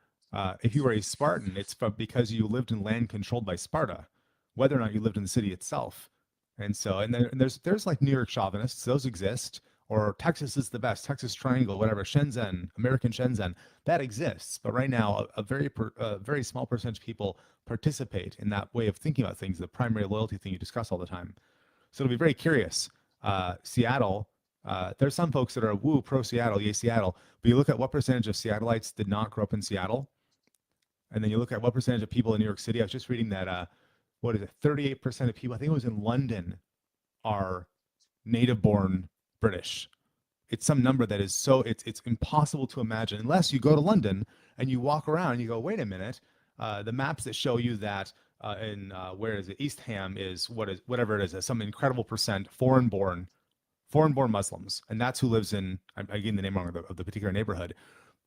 if you were a Spartan, it's because you lived in land controlled by Sparta, whether or not you lived in the city itself. And so, and there's like New York chauvinists, those exist, or Texas is the best, Texas Triangle, whatever, Shenzhen, American Shenzhen, that exists. But right now, a very small percentage of people participate in that way of thinking about things, the primary loyalty thing you discuss all the time. So it'll be very curious. Seattle, there's some folks that are woo pro Seattle, yay Seattle, but you look at what percentage of Seattleites did not grow up in Seattle, and then you look at what percentage of people in New York City. I was just reading that what is it, 38% of people, I think it was in London, are native born British. It's some number that is so it's impossible to imagine unless you go to London and you walk around and you go, wait a minute, the maps that show you that in where is it, East Ham is whatever it is, some incredible percent foreign born Muslims, and that's who lives in, I'm getting the name wrong of the particular neighborhood.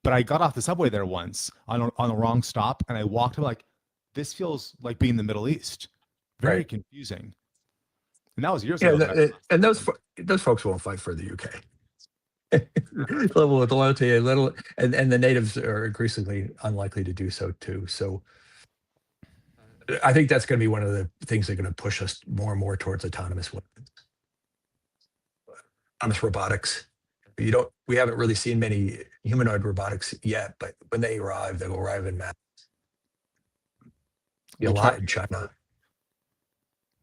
But I got off the subway there once on the wrong stop, and I walked like, this feels like being in the Middle East. Very Right. confusing. And that was years Yeah, ago. and those folks won't fight for the UK. Level of loyalty, a little, and the natives are increasingly unlikely to do so too. So I think that's going to be one of the things that are going to push us more and more towards autonomous weapons, autonomous robotics. We haven't really seen many humanoid robotics yet, but when they arrive, they'll arrive in mass. Be a lot in China.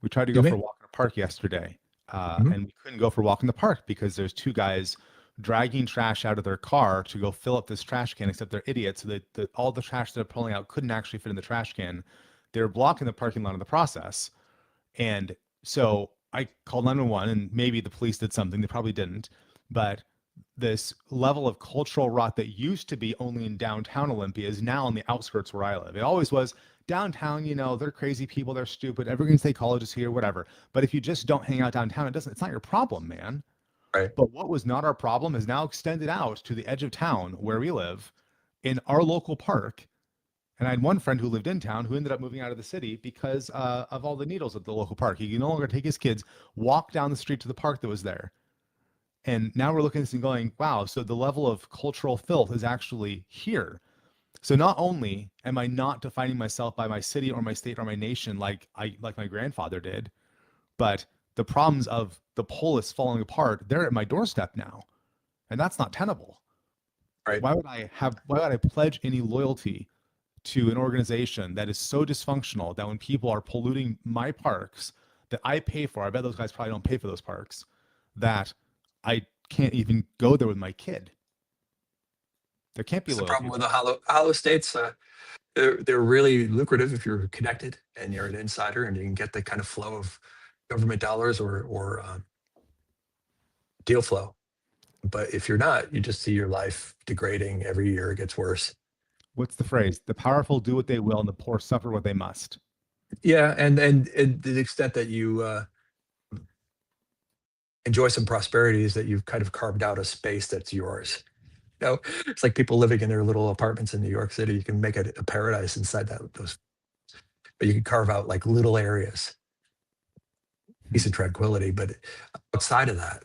We tried to go for a walk in the park yesterday, and we couldn't go for a walk in the park because there's two guys dragging trash out of their car to go fill up this trash can, except they're idiots. So that all the trash they're pulling out couldn't actually fit in the trash can. They're blocking the parking lot in the process. And so I called 911, and maybe the police did something. They probably didn't. But this level of cultural rot that used to be only in downtown Olympia is now on the outskirts where I live. It always was downtown, they're crazy people, they're stupid, everyone say college is here, whatever. But if you just don't hang out downtown, it's not your problem, man. Right. But what was not our problem is now extended out to the edge of town where we live in our local park. And I had one friend who lived in town who ended up moving out of the city because of all the needles at the local park. He could no longer take his kids, walk down the street to the park that was there. And now we're looking at this and going, wow, so the level of cultural filth is actually here. So not only am I not defining myself by my city or my state or my nation like my grandfather did, but the problems of the polis falling apart, they're at my doorstep now. And that's not tenable. Right. Why would I pledge any loyalty to an organization that is so dysfunctional that when people are polluting my parks that I pay for, I bet those guys probably don't pay for those parks, that I can't even go there with my kid? There can't be That's the loyalty. problem with the hollow states. They're really lucrative if you're connected and you're an insider and you can get the kind of flow of government dollars or deal flow. But if you're not, you just see your life degrading every year. It gets worse. What's the phrase? The powerful do what they will, and the poor suffer what they must. Yeah, and to the extent that you enjoy some prosperity is that you've kind of carved out a space that's yours. It's like people living in their little apartments in New York City. You can make it a paradise inside those, but you can carve out like little areas, peace and tranquility. But outside of that,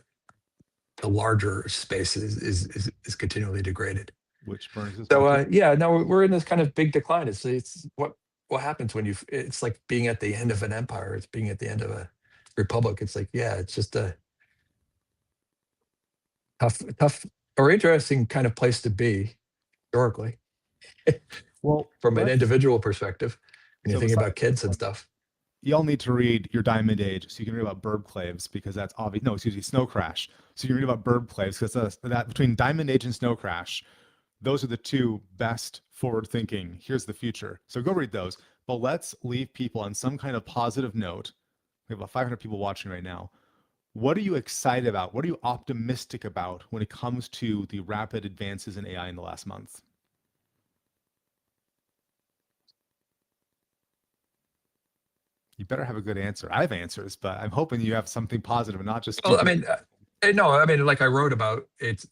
the larger space is continually degraded. Which brings us So back yeah, no, we're in this kind of big decline. It's what happens when it's like being at the end of an empire. It's being at the end of a republic. It's like, yeah, it's just a tough or interesting kind of place to be historically. well, from an individual perspective, when you think about kids and stuff. Y'all need to read your Diamond Age so you can read about burb claves, because that's obvious. No, excuse me, Snow Crash. So you can read about burb claves, because that between Diamond Age and Snow Crash, those are the two best forward thinking. Here's the future. So go read those. But let's leave people on some kind of positive note. We have about 500 people watching right now. What are you excited about? What are you optimistic about when it comes to the rapid advances in AI in the last month? You better have a good answer. I have answers, but I'm hoping you have something positive and not just. Well, I mean, no, I mean, like I wrote about, it's,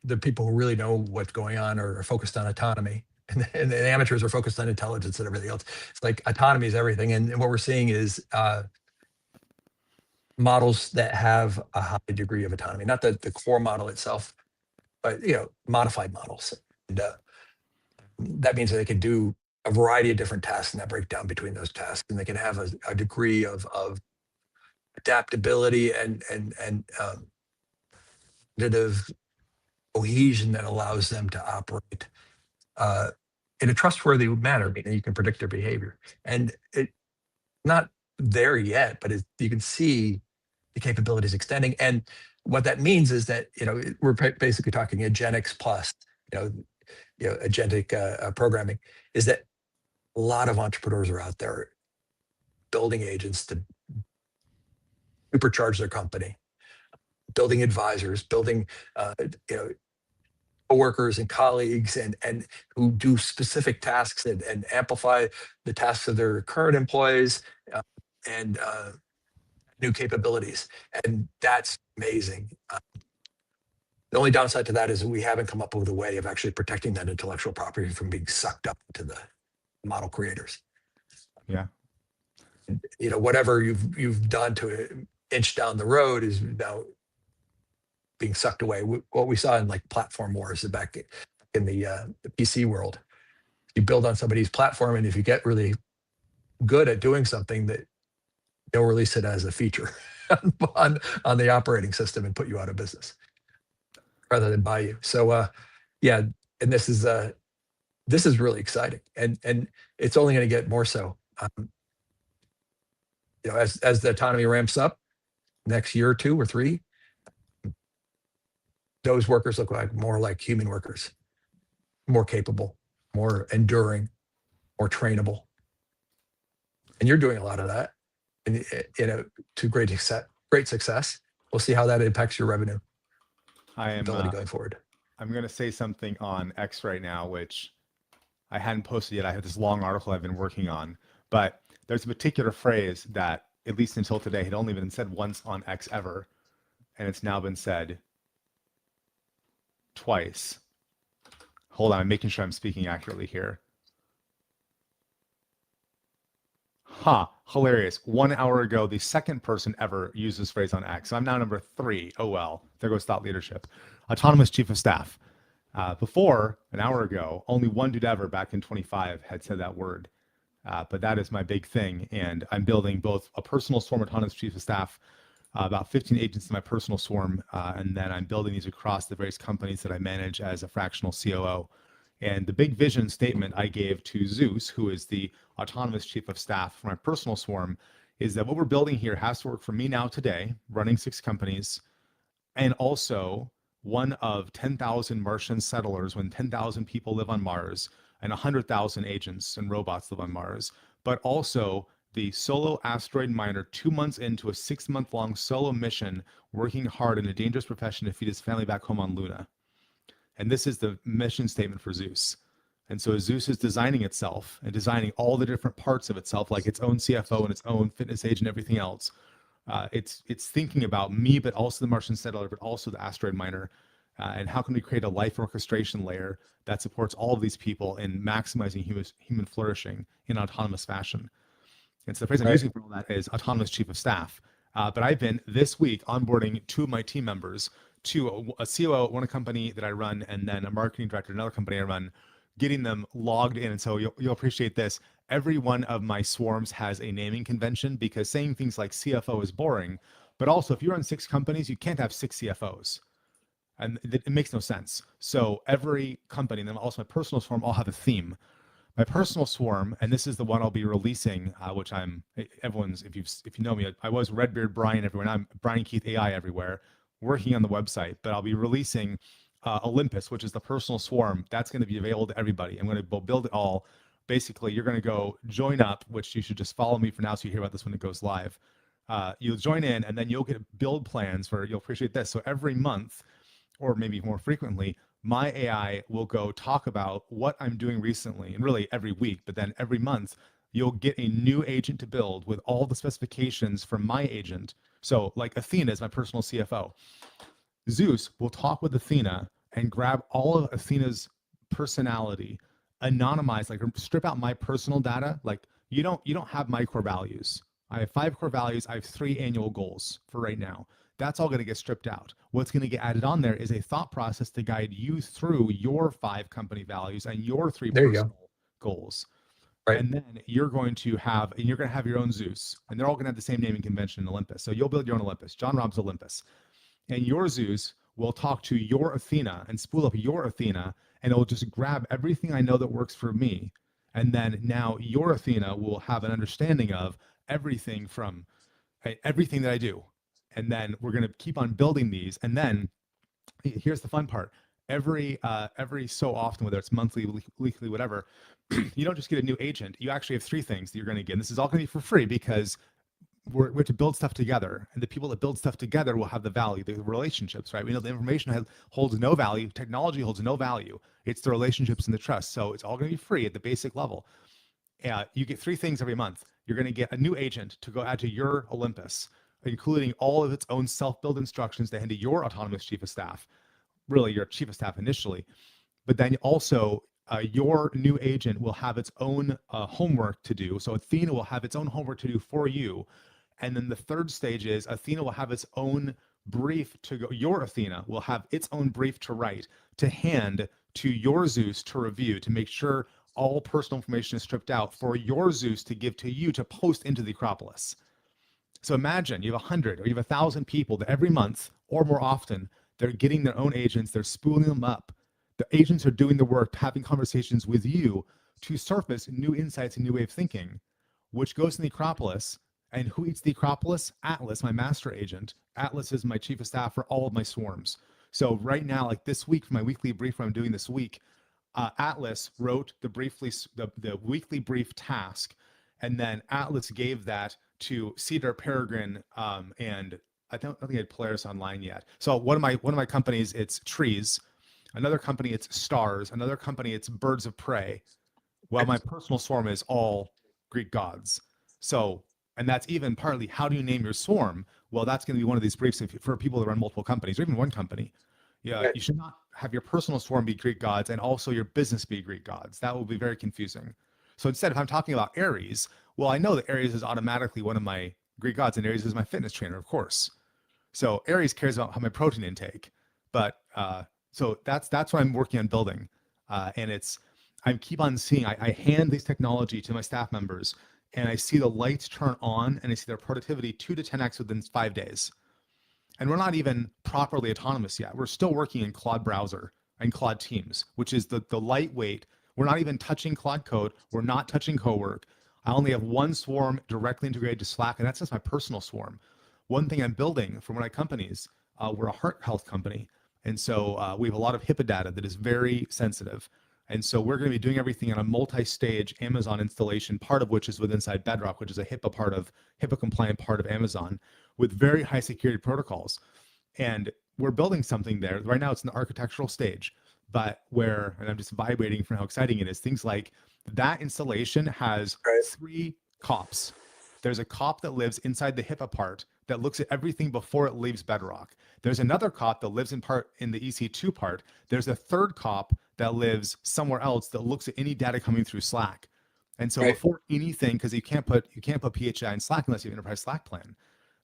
the people who really know what's going on are focused on autonomy, and the amateurs are focused on intelligence and everything else. It's like autonomy is everything. And what we're seeing is models that have a high degree of autonomy, not the core model itself, but, modified models. And that means that they can do a variety of different tasks and that break down between those tasks, and they can have a degree of adaptability and cognitive cohesion that allows them to operate in a trustworthy manner, meaning you can predict their behavior. And it not there yet, but you can see the capabilities extending. And what that means is that, we're basically talking agentics plus, agentic programming, is that a lot of entrepreneurs are out there building agents to supercharge their company, building advisors, building, coworkers and colleagues, and who do specific tasks and amplify the tasks of their current employees, and new capabilities. And that's amazing. The only downside to that is we haven't come up with a way of actually protecting that intellectual property from being sucked up into the model creators. Yeah. Whatever you've done to inch down the road is now being sucked away. What we saw in like platform wars back in the PC world, you build on somebody's platform, and if you get really good at doing something, that they'll release it as a feature on the operating system and put you out of business rather than buy you. So yeah, and this is really exciting, and it's only going to get more so. As the autonomy ramps up next year or 2 or 3, those workers look more like human workers, more capable, more enduring, more trainable. And you're doing a lot of that, and to great success. We'll see how that impacts your revenue ability going forward. I'm going to say something on X right now, which I hadn't posted yet. I have this long article I've been working on, but there's a particular phrase that, at least until today, had only been said once on X ever, and it's now been said twice. Hold on, I'm making sure I'm speaking accurately here. Hilarious. 1 hour ago, the second person ever used this phrase on X. So I'm now number 3. Oh well, there goes thought leadership. Autonomous chief of staff. Before, an hour ago, only one dude ever back in 25 had said that word. But that is my big thing. And I'm building both a personal swarm autonomous chief of staff, about 15 agents in my personal swarm, and then I'm building these across the various companies that I manage as a fractional COO. And the big vision statement I gave to Zeus, who is the autonomous chief of staff for my personal swarm, is that what we're building here has to work for me now today, running 6 companies, and also one of 10,000 Martian settlers when 10,000 people live on Mars and 100,000 agents and robots live on Mars, but also the solo asteroid miner 2 months into a 6-month-long solo mission, working hard in a dangerous profession to feed his family back home on Luna. And this is the mission statement for Zeus. And so Zeus is designing itself and designing all the different parts of itself, like its own CFO and its own fitness agent and everything else, It's thinking about me, but also the Martian settler, but also the asteroid miner, and how can we create a life orchestration layer that supports all of these people in maximizing human flourishing in autonomous fashion. And so the phrase I'm Right. using for all that is autonomous chief of staff. But I've been this week onboarding two of my team members to a COO at one company that I run, and then a marketing director at another company I run, getting them logged in. And so you'll appreciate this. Every one of my swarms has a naming convention, because saying things like CFO is boring. But also, if you run 6 companies, you can't have 6 CFOs. And it makes no sense. So every company, and then also my personal swarm, all have a theme. My personal swarm, and this is the one I'll be releasing, which everyone's, if you know me, I was Redbeard Brian everywhere. Now I'm Brian Keith AI everywhere, working on the website. But I'll be releasing Olympus, which is the personal swarm. That's going to be available to everybody. I'm going to build it all. Basically, you're going to go join up, which you should just follow me for now, so you hear about this when it goes live. You'll join in, and then you'll get build plans for. You'll appreciate this. So every month, or maybe more frequently, my AI will go talk about what I'm doing recently, and really every week, but then every month, you'll get a new agent to build with all the specifications from my agent. So like Athena is my personal CFO. Zeus will talk with Athena and grab all of Athena's personality, anonymize, like strip out my personal data. Like you don't have my core values. I have 5 core values. I have 3 annual goals for right now. That's all going to get stripped out. What's going to get added on there is a thought process to guide you through your 5 company values and your 3 There you go. personal goals. Right. And then you're going to have your own Zeus, and they're all going to have the same naming convention in Olympus. So you'll build your own Olympus. John Robb's Olympus. And your Zeus will talk to your Athena and spool up your Athena, and it'll just grab everything I know that works for me. And then now your Athena will have an understanding of everything everything that I do. And then we're going to keep on building these. And then here's the fun part. Every so often, whether it's monthly, weekly, whatever, you don't just get a new agent. You actually have 3 things that you're going to get. And this is all going to be for free, because we're to build stuff together, and the people that build stuff together will have the value, the relationships, right? We know the information holds no value. Technology holds no value. It's the relationships and the trust. So it's all going to be free at the basic level. You get 3 things every month. You're going to get a new agent to go add to your Olympus, including all of its own self-build instructions to hand to your autonomous chief of staff, really your chief of staff initially. But then also your new agent will have its own homework to do. So Athena will have its own homework to do for you. And then the third stage is Athena will have its own brief to go. Your Athena will have its own brief to write, to hand to your Zeus to review, to make sure all personal information is stripped out for your Zeus to give to you to post into the Acropolis. So imagine you have 100 or you have 1,000 people that every month or more often, they're getting their own agents, they're spooling them up. The agents are doing the work, having conversations with you to surface new insights and new way of thinking, which goes in the Acropolis. And who eats the Acropolis? Atlas, my master agent. Atlas is my chief of staff for all of my swarms. So right now, like this week, for my weekly brief I'm doing this week, Atlas wrote the weekly brief task, and then Atlas gave that to Cedar Peregrine, and I don't think I had Polaris online yet. So one of my companies, it's trees. Another company, it's stars. Another company, it's birds of prey. Well, my personal swarm is all Greek gods. So, and that's even partly how do you name your swarm? Well, that's going to be one of these briefs for people that run multiple companies or even one company. Yeah, Right. you should not have your personal swarm be Greek gods and also your business be Greek gods. That will be very confusing. So instead, if I'm talking about Aries, well, I know that Aries is automatically one of my Greek gods, and Aries is my fitness trainer, of course. So Aries cares about my protein intake, but so that's what I'm working on building, and I keep on seeing. I hand these technology to my staff members, and I see the lights turn on, and I see their productivity 2 to 10x within 5 days. And we're not even properly autonomous yet. We're still working in Claude browser and Claude Teams, which is the lightweight. We're not even touching Claude Code. We're not touching Cowork. I only have one swarm directly integrated to Slack, and that's just my personal swarm. One thing I'm building for one of my companies, we're a heart health company. And so we have a lot of HIPAA data that is very sensitive. And so we're going to be doing everything on a multi-stage Amazon installation, part of which is with inside Bedrock, which is a HIPAA compliant part of Amazon with very high security protocols. And we're building something there. Right now it's in the architectural stage, but and I'm just vibrating from how exciting it is. Things like that installation has 3 COPs. There's a COP that lives inside the HIPAA part that looks at everything before it leaves Bedrock. There's another cop that lives in the EC2 part. There's a third cop that lives somewhere else that looks at any data coming through Slack. And so before anything, because you can't put PHI in Slack unless you have an enterprise Slack plan,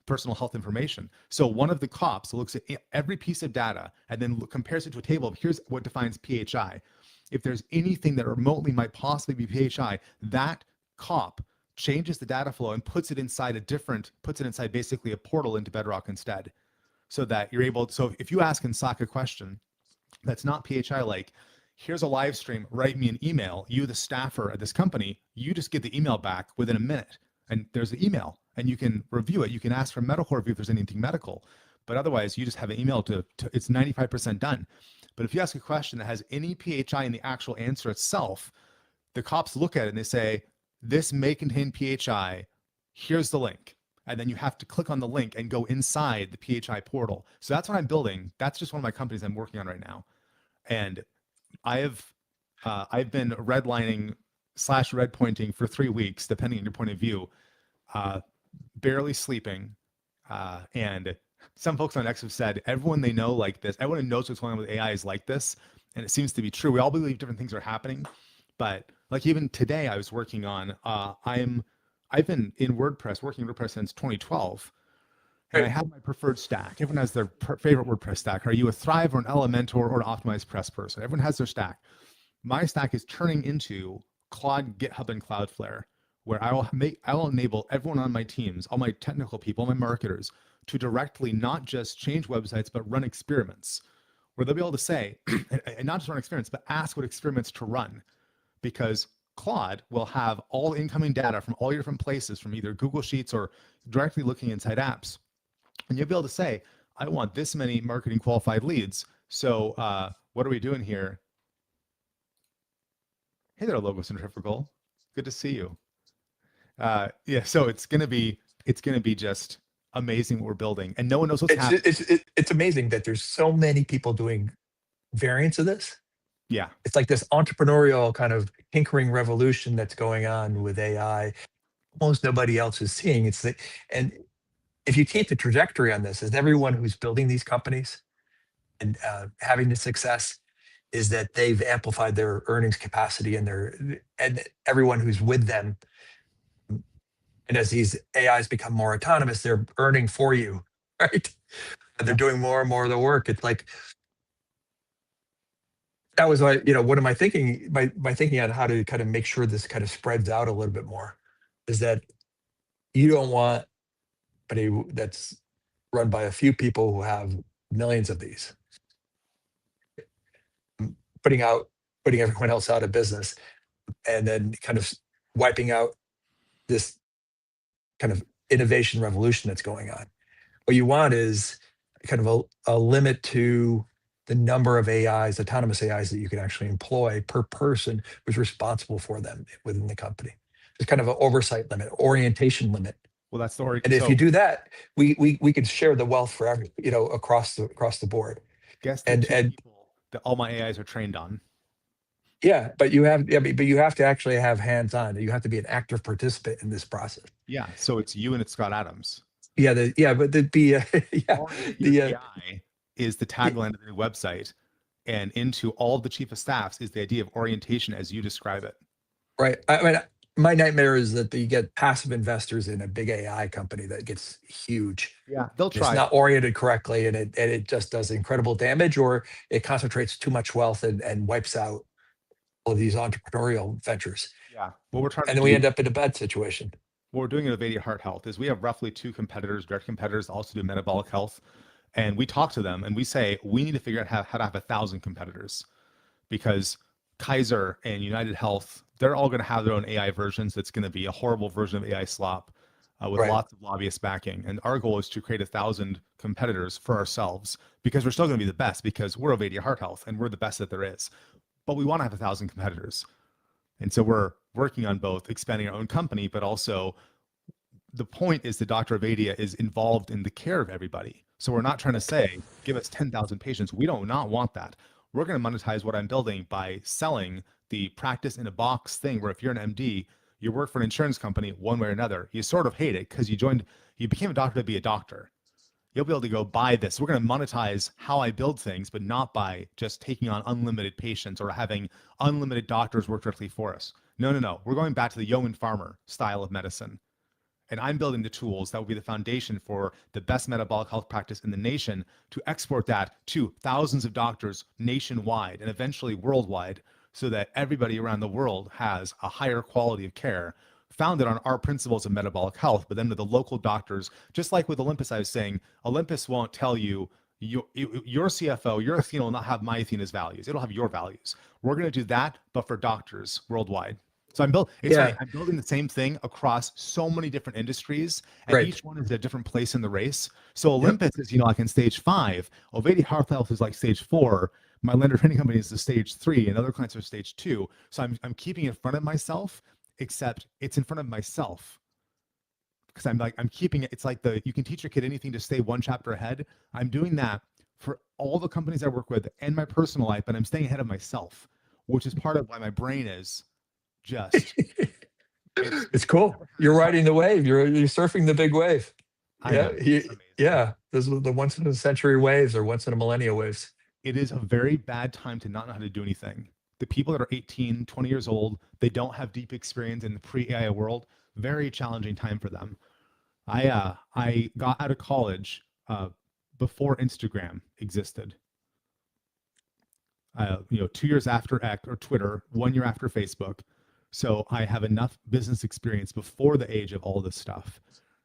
personal health information. So one of the cops looks at every piece of data and then compares it to a table of here's what defines PHI. If there's anything that remotely might possibly be PHI, that cop changes the data flow and puts it inside basically a portal into Bedrock instead. So that you're able to, so if you ask in Slack a question that's not PHI, like, here's a live stream, write me an email, you, the staffer at this company, you just get the email back within a minute. And there's the email and you can review it. You can ask for medical review if there's anything medical, but otherwise you just have an email to it's 95% done. But if you ask a question that has any PHI in the actual answer itself, the cops look at it and they say, this may contain PHI, here's the link. And then you have to click on the link and go inside the PHI portal. So that's what I'm building. That's just one of my companies I'm working on right now. And I've been redlining / red pointing for 3 weeks, depending on your point of view, barely sleeping. And some folks on X have said, everyone they know like this, everyone who knows what's going on with AI is like this. And it seems to be true. We all believe different things are happening. But like even today I was working on, I've been in WordPress, working in WordPress since 2012. And I have my preferred stack. Everyone has their favorite WordPress stack. Are you a Thrive or an Elementor or an Optimized Press person? Everyone has their stack. My stack is turning into Claude, GitHub, and Cloudflare, where I will enable everyone on my teams, all my technical people, my marketers, to directly not just change websites, but run experiments, where they'll be able to say, and not just run experiments, but ask what experiments to run. Because Claude will have all incoming data from all your different places, from either Google Sheets or directly looking inside apps. And you'll be able to say, I want this many marketing qualified leads. So what are we doing here? Hey there, Logo Centrifugal. Good to see you. Yeah, so it's gonna be just amazing what we're building, and no one knows what's happening. It's amazing that there's so many people doing variants of this. Yeah, it's like this entrepreneurial kind of tinkering revolution that's going on with AI. Almost nobody else is seeing and if you take the trajectory on this, is everyone who's building these companies and having the success is that they've amplified their earnings capacity and everyone who's with them. And as these AIs become more autonomous, they're earning for you, right? And they're doing more and more of the work. It's like, that was one of my thinking, my thinking on how to kind of make sure this kind of spreads out a little bit more is that you don't want anybody that's run by a few people who have millions of these, putting everyone else out of business and then kind of wiping out this kind of innovation revolution that's going on. What you want is kind of a limit to the number of AIs, autonomous AIs that you can actually employ per person who's responsible for them within the company. There's kind of an oversight limit, orientation limit. Well, that's the and if you do that, we could share the wealth for every, across the board. Guess the two people that all my AIs are trained on. Yeah, but you have to actually have hands-on. You have to be an active participant in this process. Yeah, so it's you and it's Scott Adams. Yeah, but the AI is the tagline of the new website, and into all the chief of staffs is the idea of orientation as you describe it. Right. I mean, my nightmare is that you get passive investors in a big AI company that gets huge. Yeah, they'll try. It's not oriented correctly, and it just does incredible damage, or it concentrates too much wealth and wipes out all of these entrepreneurial ventures. Yeah, what we're trying, and then we end up in a bad situation. What we're doing at Avadia Heart Health is we have roughly 2 competitors, direct competitors, also do metabolic health. And we talk to them and we say, we need to figure out how to have 1,000 competitors, because Kaiser and United Health, they're all going to have their own AI versions. That's going to be a horrible version of AI slop with lots of lobbyist backing. And our goal is to create 1,000 competitors for ourselves, because we're still going to be the best, because we're Avadia Heart Health and we're the best that there is. But we want to have 1,000 competitors. And so we're working on both expanding our own company, but also the point is that Dr. Avadia is involved in the care of everybody. So we're not trying to say, give us 10,000 patients. We don't not want that. We're going to monetize what I'm building by selling the practice in a box thing, where if you're an MD, you work for an insurance company one way or another, you sort of hate it because you You became a doctor to be a doctor. You'll be able to go buy this. We're going to monetize how I build things, but not by just taking on unlimited patients or having unlimited doctors work directly for us. No, no, no. We're going back to the yeoman farmer style of medicine. And I'm building the tools that will be the foundation for the best metabolic health practice in the nation to export that to thousands of doctors nationwide and eventually worldwide so that everybody around the world has a higher quality of care founded on our principles of metabolic health, but then with the local doctors, just like with Olympus, I was saying, Olympus won't tell you your CFO, your Athena will not have my Athena's values. It'll have your values. We're going to do that, but for doctors worldwide. So I'm building the same thing across so many different industries, and Right. each one is at a different place in the race. So Olympus is, like in stage 5, Ovedi Health Health is like stage 4. My lender training company is the stage 3, and other clients are stage 2. So I'm keeping it in front of myself, except it's in front of myself. Because I'm keeping it. It's like you can teach your kid anything to stay one chapter ahead. I'm doing that for all the companies I work with and my personal life, but I'm staying ahead of myself, which is part of why my brain is just It's cool. You're riding the wave. You're surfing the big wave. I am. Yeah. Those are the once in a century waves or once in a millennia waves. It is a very bad time to not know how to do anything. The people that are 18, 20 years old, they don't have deep experience in the pre-AI world. Very challenging time for them. I got out of college before Instagram existed. 2 years after X or Twitter, 1 year after Facebook. So I have enough business experience before the age of all this stuff.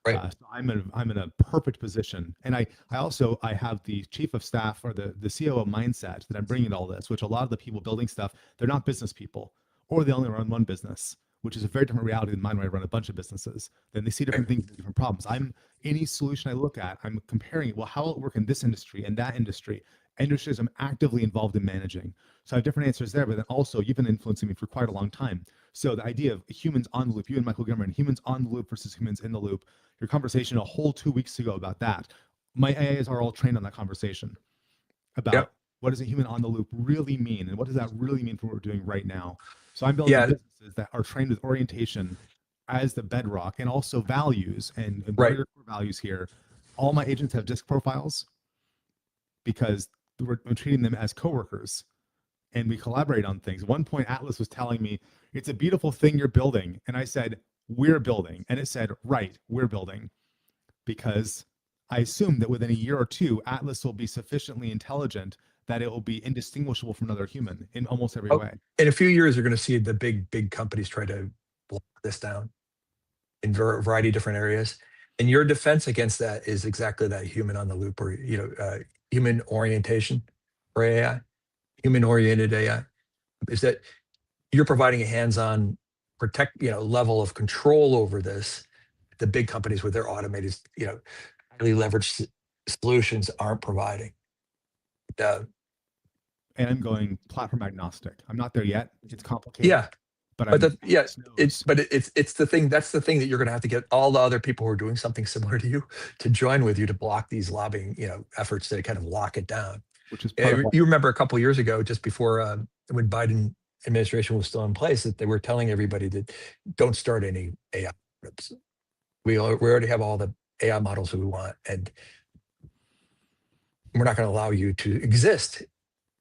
Right. So I'm in a perfect position, and I have the chief of staff or the COO mindset that I'm bringing to all this. Which a lot of the people building stuff, they're not business people, or they only run one business, which is a very different reality than mine, where I run a bunch of businesses. Then they see different things, different problems. Any solution I look at, I'm comparing it. Well, how will it work in this industry and that industry? Industries I'm actively involved in managing. So I have different answers there, but then also you've been influencing me for quite a long time. So the idea of humans on the loop, you and Michael Gimmerman, humans on the loop versus humans in the loop, your conversation a whole 2 weeks ago about that. My AIs are all trained on that conversation about what does a human on the loop really mean? And what does that really mean for what we're doing right now? So I'm building businesses that are trained with orientation as the bedrock and also values and what are your core values here. All my agents have disc profiles because we're treating them as coworkers and we collaborate on things. At one point, Atlas was telling me, it's a beautiful thing you're building. And I said, we're building. And it said, right, we're building. Because I assume that within a year or two, Atlas will be sufficiently intelligent that it will be indistinguishable from another human in almost every way. In a few years, you're going to see the big companies try to block this down in a variety of different areas. And your defense against that is exactly that human on the loop, or human orientation for AI, human oriented AI, is that you're providing a hands-on level of control over this. The big companies with their automated, highly leveraged solutions aren't providing. And I'm going platform agnostic. I'm not there yet. It's complicated. Yeah. But it's the thing. That's the thing that you're going to have to get all the other people who are doing something similar to you to join with you to block these lobbying, efforts to kind of lock it down. Which is you remember a couple of years ago, just before when Biden administration was still in place, that they were telling everybody that don't start any AI startups. We already have all the AI models that we want, and we're not going to allow you to exist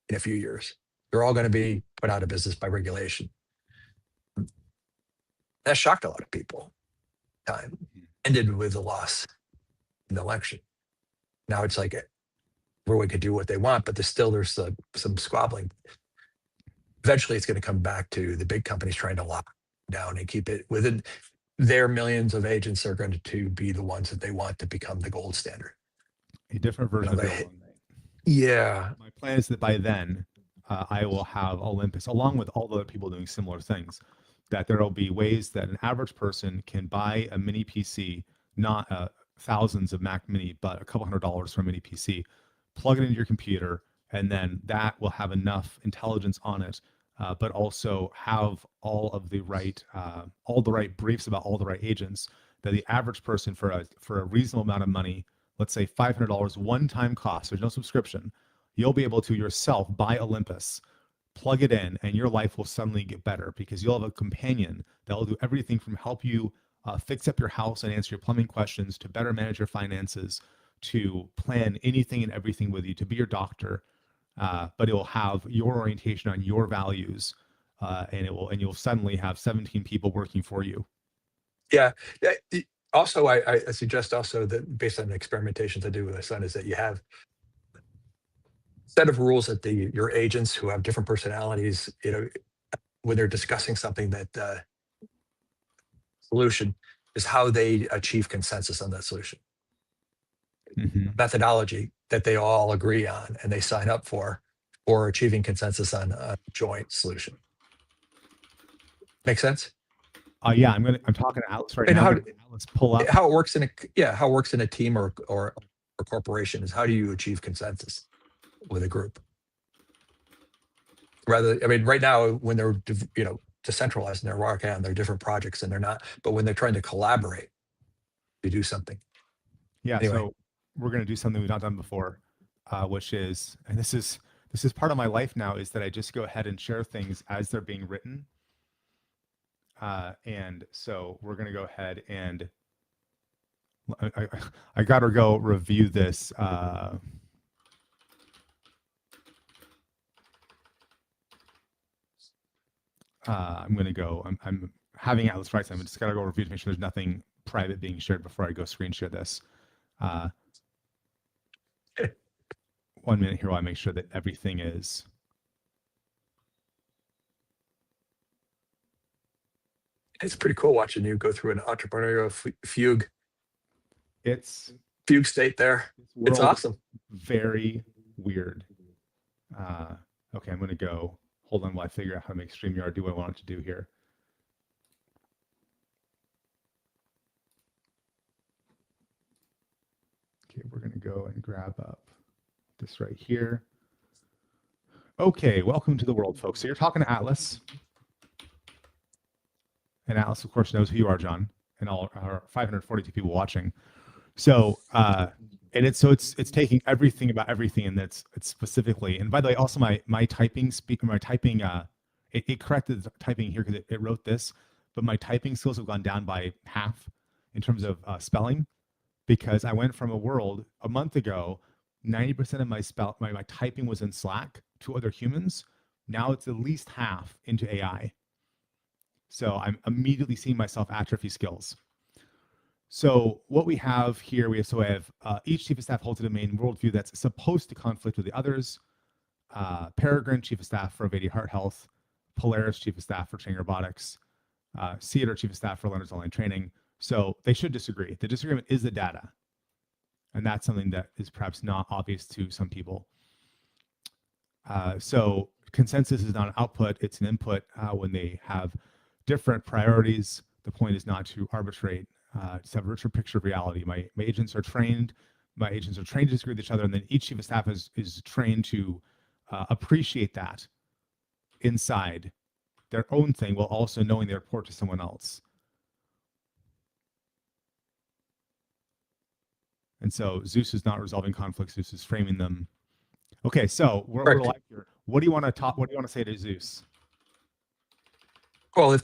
in a few years. They're all going to be put out of business by regulation. That shocked a lot of people. Time ended with a loss in the election. Now it's like everyone can do what they want, but there's some squabbling. Eventually, it's going to come back to the big companies trying to lock down and keep it within their millions of agents are going to be the ones that they want to become the gold standard. A different version of it. Yeah. My plan is that by then, I will have Olympus, along with all the other people doing similar things, that there will be ways that an average person can buy a mini PC, not thousands of Mac Mini, but a couple $100 for a mini PC, plug it into your computer, and then that will have enough intelligence on it, but also have all the right briefs about all the right agents that the average person for a reasonable amount of money, let's say $500 one-time cost, there's no subscription, you'll be able to yourself buy Olympus, plug it in, and your life will suddenly get better because you'll have a companion that will do everything from help you fix up your house and answer your plumbing questions, to better manage your finances, to plan anything and everything with you, to be your doctor. But it will have your orientation on your values, and you'll suddenly have 17 people working for you. Yeah. Also, I suggest also that based on the experimentations I do with my son is that you have a set of rules that your agents who have different personalities, when they're discussing something, that solution is how they achieve consensus on that solution. Methodology that they all agree on and they sign up for achieving consensus on a joint solution. Make sense? Yeah, I'm talking to Alice right And now. how Alice pull up. how it works in a team or a corporation is how do you achieve consensus with a group? Right now when they're decentralized and they're working on their different projects and they're not, but when they're trying to collaborate to do something. Yeah, anyway. So we're going to do something we've not done before, which is, and this is part of my life now, is that I just go ahead and share things as they're being written. And so we're going to go ahead and I got to go review this. I'm going to go, I'm having Atlas write, so I'm just got to go review to make sure there's nothing private being shared before I go screen share this. 1 minute here while I make sure that everything is. It's pretty cool watching you go through an entrepreneurial fugue state there. It's awesome. Very weird. Okay, I'm going to go. Hold on while I figure out how to make StreamYard do what I want it to do here. Okay, we're going to go and grab up this right here. Okay, welcome to the world, folks. So you're talking to Atlas. And Atlas, of course, knows who you are, John, and all our 542 people watching. So, and it's taking everything about everything, and it's specifically. And by the way, also my typing it corrected the typing here because it wrote this, but my typing skills have gone down by half in terms of spelling, because I went from a world a month ago, 90% of my typing was in Slack to other humans. Now it's at least half into AI. So I'm immediately seeing myself atrophy skills. So what we have here, we have each chief of staff holds a domain worldview that's supposed to conflict with the others. Peregrine, chief of staff for Avadi Heart Health. Polaris, chief of staff for training robotics. Cedar, chief of staff for learners online training. So they should disagree. The disagreement is the data. And that's something that is perhaps not obvious to some people. So consensus is not an output, it's an input. When they have different priorities, the point is not to arbitrate, to have a richer picture of reality. My agents are trained to disagree with each other, and then each chief of staff is trained to appreciate that inside their own thing, while also knowing they report to someone else. And so Zeus is not resolving conflicts, Zeus is framing them. Okay, so we're live here. What do you want to say to Zeus? Well, if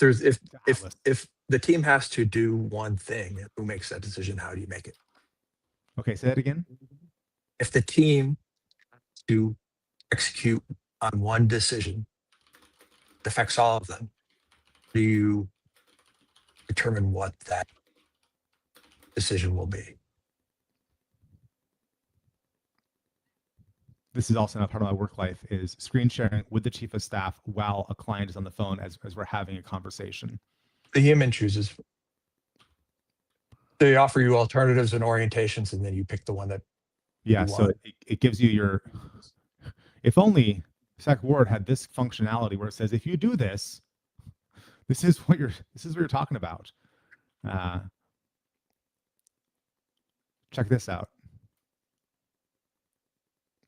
the team has to do one thing, who makes that decision? How do you make it? Okay, say that again. If the team has to execute on one decision that affects all of them, do you determine what that decision will be? This is also not part of my work life, is screen sharing with the chief of staff while a client is on the phone as we're having a conversation. The human chooses. They offer you alternatives and orientations, and then you pick the one that so it gives you your, if only Sec Word had this functionality where it says, if you do this, this is what you're talking about. Check this out.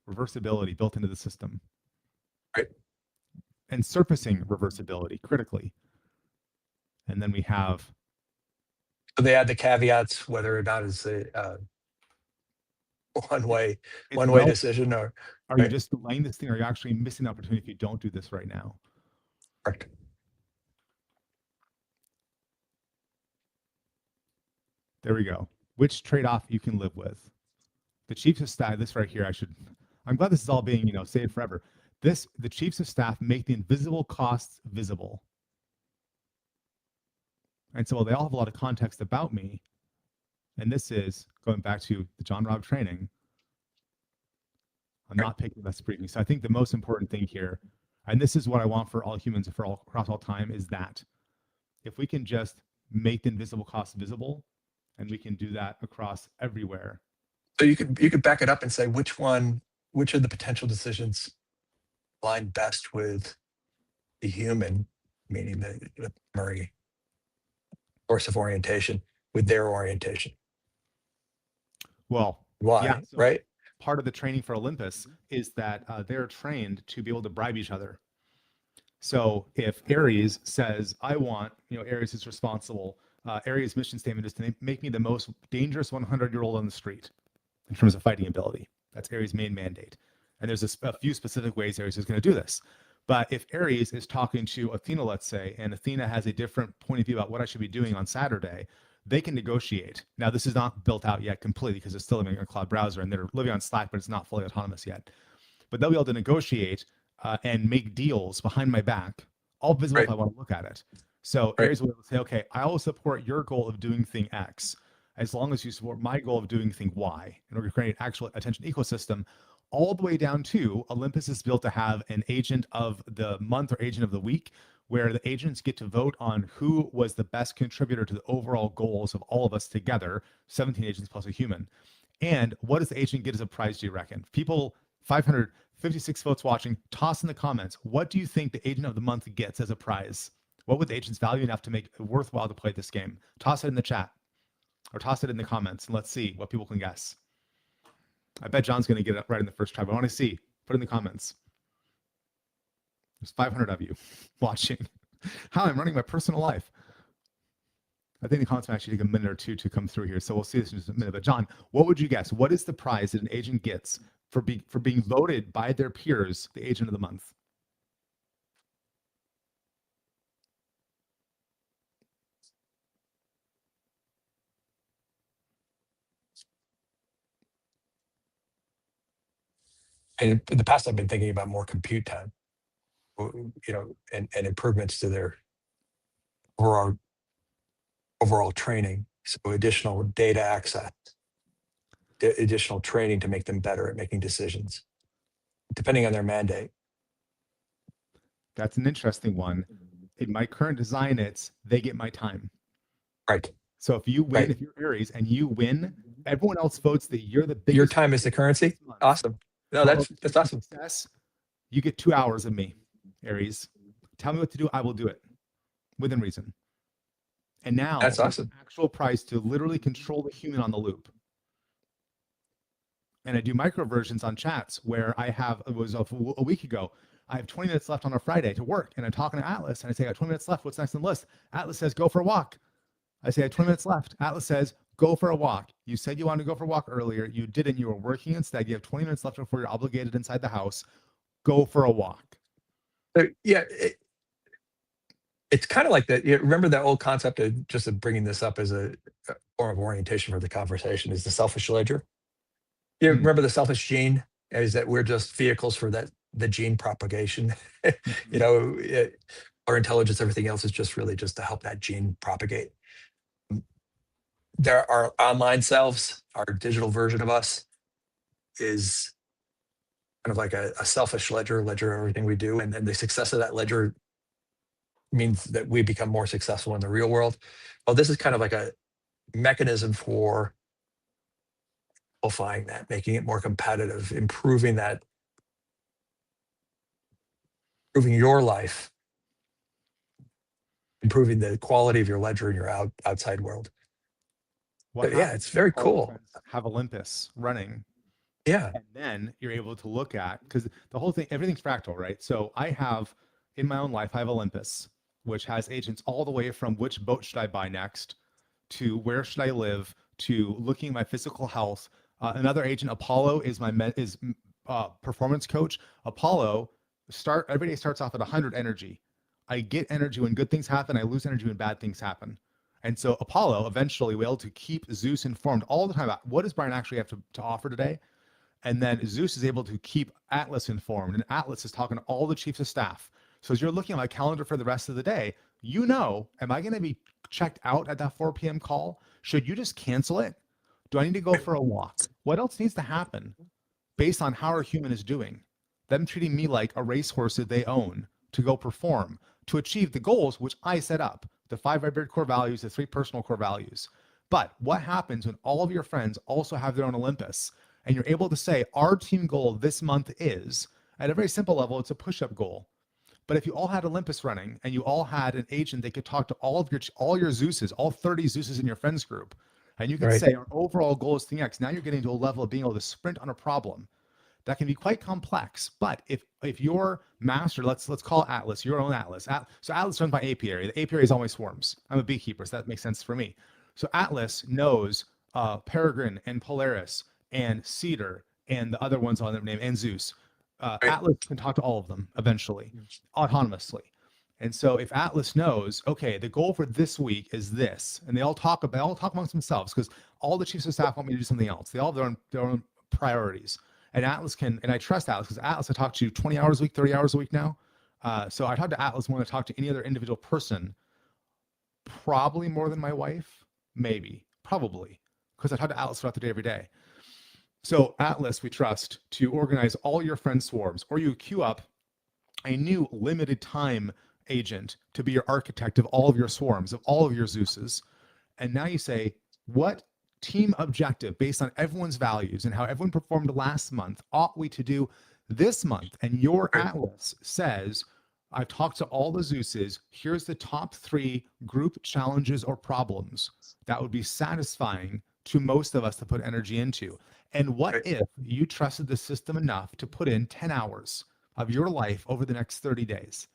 Reversibility built into the system. Right. And surfacing reversibility critically. And then we have. So they add the caveats, whether or not it's a one-way decision, or are you just delaying this thing, or are you actually missing the opportunity if you don't do this right now? Correct. There we go. Which trade-off you can live with. The chiefs of staff, this right here, I'm glad this is all being, saved forever. The chiefs of staff make the invisible costs visible. And so they all have a lot of context about me. And this is going back to the John Robb training. I'm not picking the best briefing. So I think the most important thing here, and this is what I want for all humans across all time, is that if we can just make the invisible costs visible, and we can do that across everywhere. So you could back it up and say which of the potential decisions align best with the human, meaning the primary source of orientation, with their orientation. Well, why? Yeah, so right? Part of the training for Olympus is that they're trained to be able to bribe each other. So if Aries says, I want, Aries is responsible. Aries' mission statement is to make me the most dangerous 100-year-old on the street in terms of fighting ability. That's Aries' main mandate. And there's a few specific ways Aries is going to do this. But if Aries is talking to Athena, let's say, and Athena has a different point of view about what I should be doing on Saturday, they can negotiate. Now, this is not built out yet completely because it's still living in a cloud browser and they're living on Slack, but it's not fully autonomous yet. But they'll be able to negotiate and make deals behind my back, all visible if I want to look at it. So Aries will say, okay, I will support your goal of doing thing X as long as you support my goal of doing thing Y in order to create an actual attention ecosystem, all the way down to Olympus is built to have an agent of the month or agent of the week, where the agents get to vote on who was the best contributor to the overall goals of all of us together, 17 agents plus a human. And what does the agent get as a prize, do you reckon? People, 556 votes watching, toss in the comments. What do you think the agent of the month gets as a prize? What would the agents value enough to make it worthwhile to play this game? Toss it in the chat or toss it in the comments and let's see what people can guess. I bet John's going to get it right in the first try, but I want to see. Put it in the comments. There's 500 of you watching how I'm running my personal life. I think the comments might actually take a minute or two to come through here, so we'll see this in just a minute. But John, what would you guess? What is the prize that an agent gets for being voted by their peers the agent of the month? And in the past, I've been thinking about more compute time, and improvements to their overall training. So additional data access, additional training to make them better at making decisions, depending on their mandate. That's an interesting one. In my current design, they get my time. Right. So if you win, if you're Aries and you win, everyone else votes that you're the biggest. Your time is the currency. Awesome. No, that's awesome. Success, you get 2 hours of me, Aries. Tell me what to do. I will do it within reason. And now that's awesome. Actual prize to literally control the human on the loop. And I do micro versions on chats where it was a week ago. I have 20 minutes left on a Friday to work. And I'm talking to Atlas and I say, I have 20 minutes left. What's next on the list? Atlas says, go for a walk. I say, I have 20 minutes left. Atlas says, go for a walk. You said you wanted to go for a walk earlier. You didn't. You were working instead. You have 20 minutes left before you're obligated inside the house. Go for a walk. Yeah. It's kind of like that. You remember that old concept of just bringing this up as a form of orientation for the conversation is the selfish ledger. You remember the selfish gene is that we're just vehicles for the gene propagation. Our intelligence, everything else is just really just to help that gene propagate. There are online selves, our digital version of us is kind of like a selfish ledger of everything we do. And then the success of that ledger means that we become more successful in the real world. Well, this is kind of like a mechanism for amplifying that, making it more competitive, improving your life, improving the quality of your ledger in your outside world. It's very cool. Have Olympus running. Yeah. And then you're able to look at, because the whole thing, everything's fractal, right? So I have, in my own life, I have Olympus, which has agents all the way from which boat should I buy next, to where should I live, to looking at my physical health. Another agent, Apollo, is my performance coach. Apollo, every day starts off at 100 energy. I get energy when good things happen. I lose energy when bad things happen. And so Apollo eventually was able to keep Zeus informed all the time about what does Brian actually have to offer today. And then Zeus is able to keep Atlas informed, and Atlas is talking to all the chiefs of staff. So as you're looking at my calendar for the rest of the day, you know, am I going to be checked out at that 4 p.m. call? Should you just cancel it? Do I need to go for a walk? What else needs to happen based on how our human is doing? Them treating me like a racehorse that they own to go perform, to achieve the goals which I set up, the 5 vibrant core values, the 3 personal core values. But what happens when all of your friends also have their own Olympus and you're able to say, our team goal this month is, at a very simple level, it's a push-up goal. But if you all had Olympus running and you all had an agent that could talk to all your Zeuses, all 30 Zeuses in your friends group, and you could say our overall goal is thing X, now you're getting to a level of being able to sprint on a problem that can be quite complex. But if your master, let's call Atlas, your own Atlas. So Atlas runs by apiary. The apiary is always swarms. I'm a beekeeper, so that makes sense for me. So Atlas knows Peregrine and Polaris and Cedar and the other ones on their name and Zeus. Atlas can talk to all of them eventually, autonomously. And so if Atlas knows, okay, the goal for this week is this, and they all talk amongst themselves because all the chiefs of staff want me to do something else. They all have their own priorities. And Atlas can, and I trust Atlas because Atlas, I talk to 20 hours a week, 30 hours a week now. So I talk to Atlas more than I talk to any other individual person, probably more than my wife, maybe, probably, because I talk to Atlas throughout the day, every day. So Atlas, we trust to organize all your friend swarms, or you queue up a new limited time agent to be your architect of all of your swarms, of all of your Zeuses. And now you say, what team objective based on everyone's values and how everyone performed last month ought we to do this month? And your Atlas says, I've talked to all the Zeuses. Here's the top 3 group challenges or problems that would be satisfying to most of us to put energy into. And what if you trusted the system enough to put in 10 hours of your life over the next 30 days?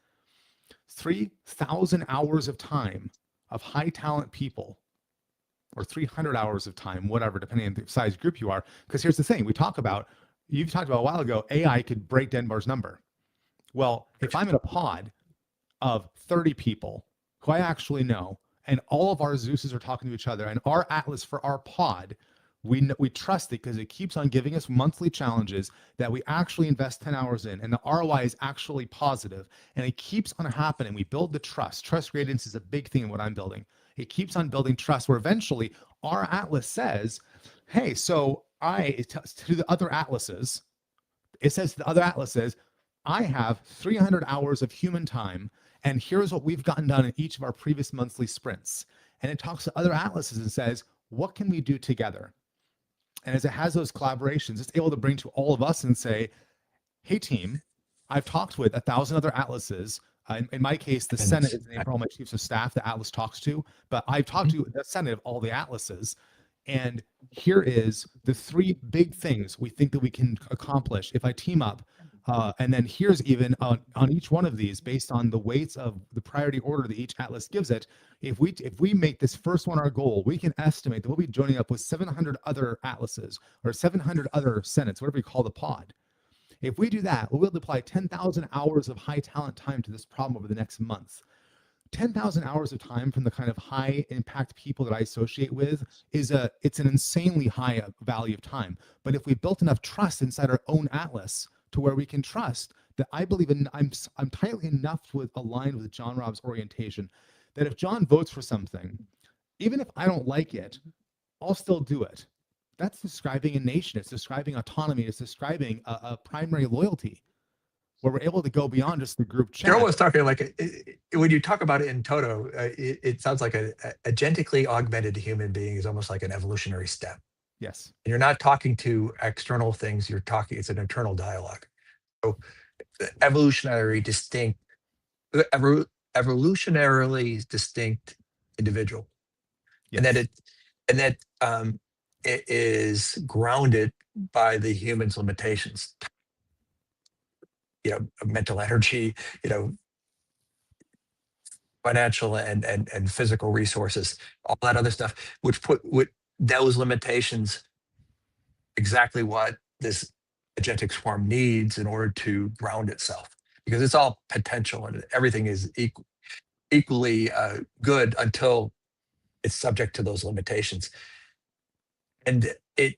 3,000 hours of time of high talent people, or 300 hours of time, whatever, depending on the size group you are. Because here's the thing, you've talked about a while ago, AI could break Denbar's number. Well, if I'm in a pod of 30 people who I actually know, and all of our Zeuses are talking to each other, and our Atlas for our pod, we trust it because it keeps on giving us monthly challenges that we actually invest 10 hours in, and the ROI is actually positive, and it keeps on happening. We build the trust. Trust gradients is a big thing in what I'm building. It keeps on building trust where eventually our Atlas says, hey, so to the other Atlases, it says to the other Atlases, I have 300 hours of human time, and here's what we've gotten done in each of our previous monthly sprints. And it talks to other Atlases and says, what can we do together? And as it has those collaborations, it's able to bring to all of us and say, hey team, I've talked with 1,000 other Atlases. In my case, the Senate is the name for all my chiefs of staff that Atlas talks to, but I've talked to the Senate of all the Atlases. And here is the 3 big things we think that we can accomplish if I team up. And then here's even on each one of these, based on the weights of the priority order that each Atlas gives it, if we make this first one our goal, we can estimate that we'll be joining up with 700 other Atlases or 700 other Senates, whatever you call the pod. If we do that, we'll be able to apply 10,000 hours of high talent time to this problem over the next month. 10,000 hours of time from the kind of high impact people that I associate with it's an insanely high value of time. But if we built enough trust inside our own Atlas to where we can trust that I believe in, I'm tightly enough aligned with John Robb's orientation that if John votes for something, even if I don't like it, I'll still do it. That's describing a nation. It's describing autonomy. It's describing a primary loyalty where we're able to go beyond just the group chat. You're almost talking like, when you talk about it in toto, it sounds like a agentically augmented human being is almost like an evolutionary step. Yes. And you're not talking to external things, it's an internal dialogue. So evolutionarily distinct individual. Yes. And that it is grounded by the human's limitations, mental energy, financial and physical resources, all that other stuff, which put those limitations exactly what this agentic swarm needs in order to ground itself, because it's all potential and everything is equally good until it's subject to those limitations. And it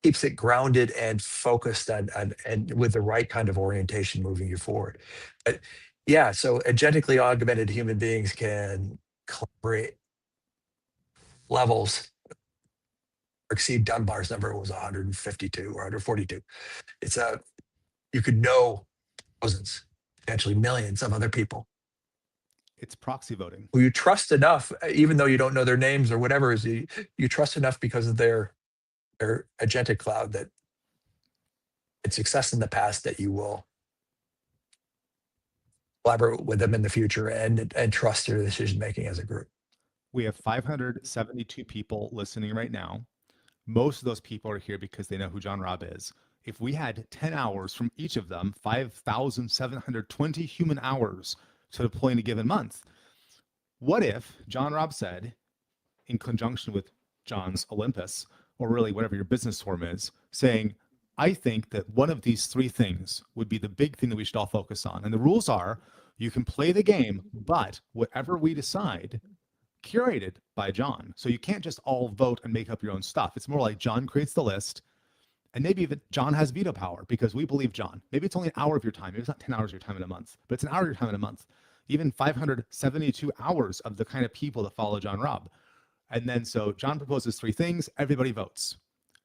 keeps it grounded and focused on and with the right kind of orientation moving you forward. But yeah, so agentically augmented human beings can collaborate levels exceed Dunbar's number was 152 or 142. It's you could know thousands, potentially millions of other people It's proxy voting. who you trust enough, even though you don't know their names or whatever, is you trust enough because of their agentic cloud that it's success in the past that you will collaborate with them in the future and trust their decision making as a group. We have 572 people listening right now. Most of those people are here because they know who John Robb is. If we had 10 hours from each of them, 5,720 human hours to deploy in a given month, what if John Robb said, in conjunction with John's Olympus, or really whatever your business form is, saying, I think that one of these three things would be the big thing that we should all focus on. And the rules are, you can play the game, but whatever we decide, curated by John. So you can't just all vote and make up your own stuff. It's more like John creates the list, and maybe even John has veto power because we believe John. Maybe it's only an hour of your time. Maybe it's not 10 hours of your time in a month, but it's an hour of your time in a month. Even 572 hours of the kind of people that follow John Robb. And then so John proposes three things, everybody votes.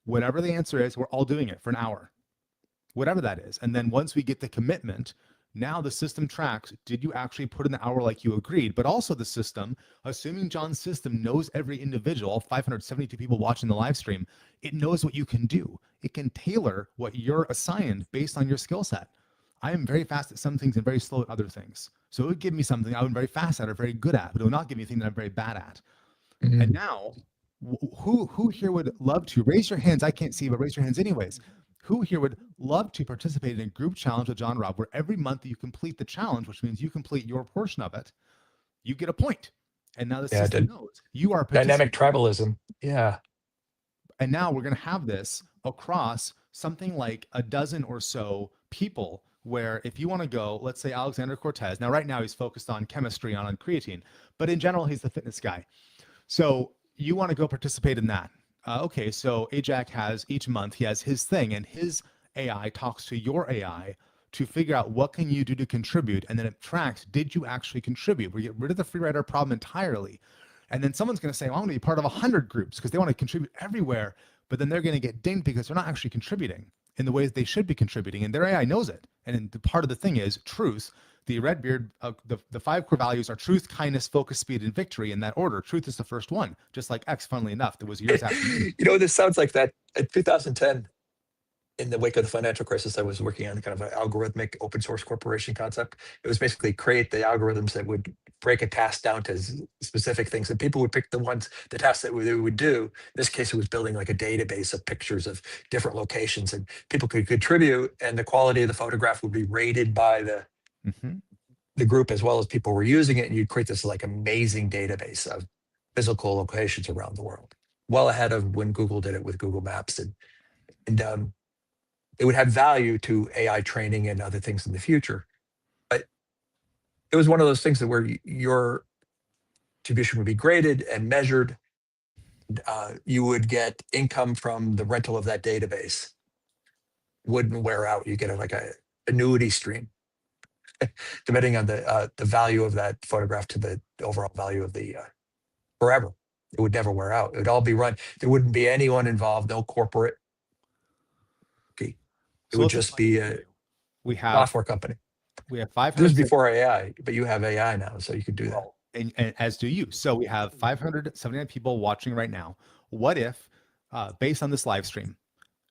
Whatever the answer is, we're all doing it for an hour, whatever that is. And then once we get the commitment, now the system tracks, did you actually put in the hour like you agreed? But also the system, assuming John's system knows every individual, 572 people watching the live stream, it knows what you can do. It can tailor what you're assigned based on your skill set. I am very fast at some things and very slow at other things. So it would give me something I'm very fast at or very good at, but it will not give me anything that I'm very bad at. Mm-hmm. And now, who here would love to raise your hands? I can't see, but raise your hands anyways. Who here would love to participate in a group challenge with John Robb, where every month that you complete the challenge, which means you complete your portion of it, you get a point. And now the system knows you are dynamic tribalism. Yeah. And now we're going to have this across something like a dozen or so people, where if you want to go, let's say Alexander Cortez. Now, right now he's focused on chemistry, on creatine, but in general, he's the fitness guy. So you want to go participate in that. Okay, so Ajax has each month, he has his thing, and his AI talks to your AI to figure out what can you do to contribute, and then it tracks, did you actually contribute? We get rid of the free rider problem entirely. And then someone's going to say, well, I want to be part of 100 groups because they want to contribute everywhere, but then they're going to get dinged because they're not actually contributing in the ways they should be contributing, and their AI knows it. And the part of the thing is truth. The Redbeard, the 5 core values are truth, kindness, focus, speed, and victory in that order. Truth is the first one, just like X, funnily enough, that was years after me. You know, this sounds like that in 2010, in the wake of the financial crisis, I was working on kind of an algorithmic open source corporation concept. It was basically create the algorithms that would break a task down to specific things, and people would pick the tasks that they would do. In this case, it was building like a database of pictures of different locations, and people could contribute, and the quality of the photograph would be rated by the group as well as people were using it, and you'd create this like amazing database of physical locations around the world, well ahead of when Google did it with Google Maps, and it would have value to AI training and other things in the future. But it was one of those things that where your contribution would be graded and measured. You would get income from the rental of that database. Wouldn't wear out. You get like a annuity stream, depending on the value of that photograph to the overall value of the forever. It would never wear out. It would all be run. There wouldn't be anyone involved, no corporate. Okay. It would just be a software company. We have 500. This was before AI, but you have AI now, so you could do that. And as do you. So we have 579 people watching right now. What if, based on this live stream,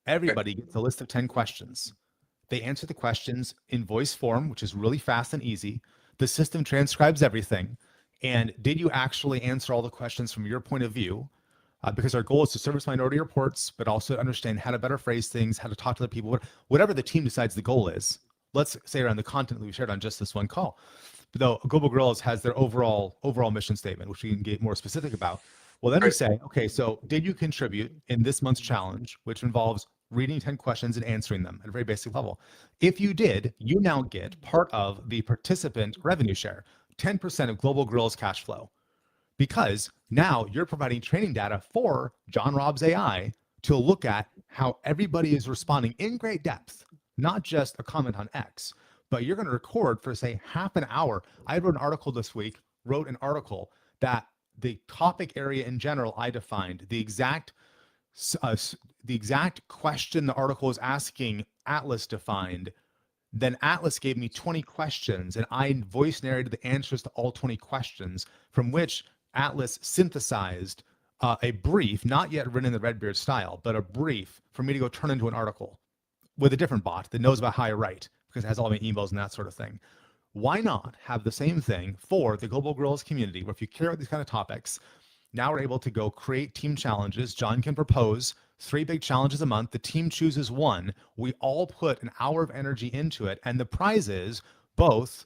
everybody gets a list of 10 questions? They answer the questions in voice form, which is really fast and easy. The system transcribes everything. And did you actually answer all the questions from your point of view? Because our goal is to service minority reports, but also understand how to better phrase things, how to talk to the people, whatever the team decides the goal is. Let's say around the content that we shared on just this one call. But though Global Gorillas has their overall mission statement, which we can get more specific about. Well, then we say, okay, so did you contribute in this month's challenge, which involves reading 10 questions and answering them at a very basic level? If you did, you now get part of the participant revenue share, 10% of Global Gorillas cash flow. because now you're providing training data for John Robb's AI to look at how everybody is responding in great depth, not just a comment on X, but you're going to record for, say, half an hour. I wrote an article this week, that the topic area in general I defined, the exact question the article was asking, Atlas defined. Then Atlas gave me 20 questions, and I voice narrated the answers to all 20 questions, from which Atlas synthesized a brief, not yet written in the Redbeard style, but a brief for me to go turn into an article with a different bot that knows about how I write, because it has all my emails and that sort of thing. Why not have the same thing for the Global Gorillas community, where if you care about these kind of topics, now we're able to go create team challenges. John can propose 3 big challenges a month. The team chooses one. We all put an hour of energy into it. And the prize is both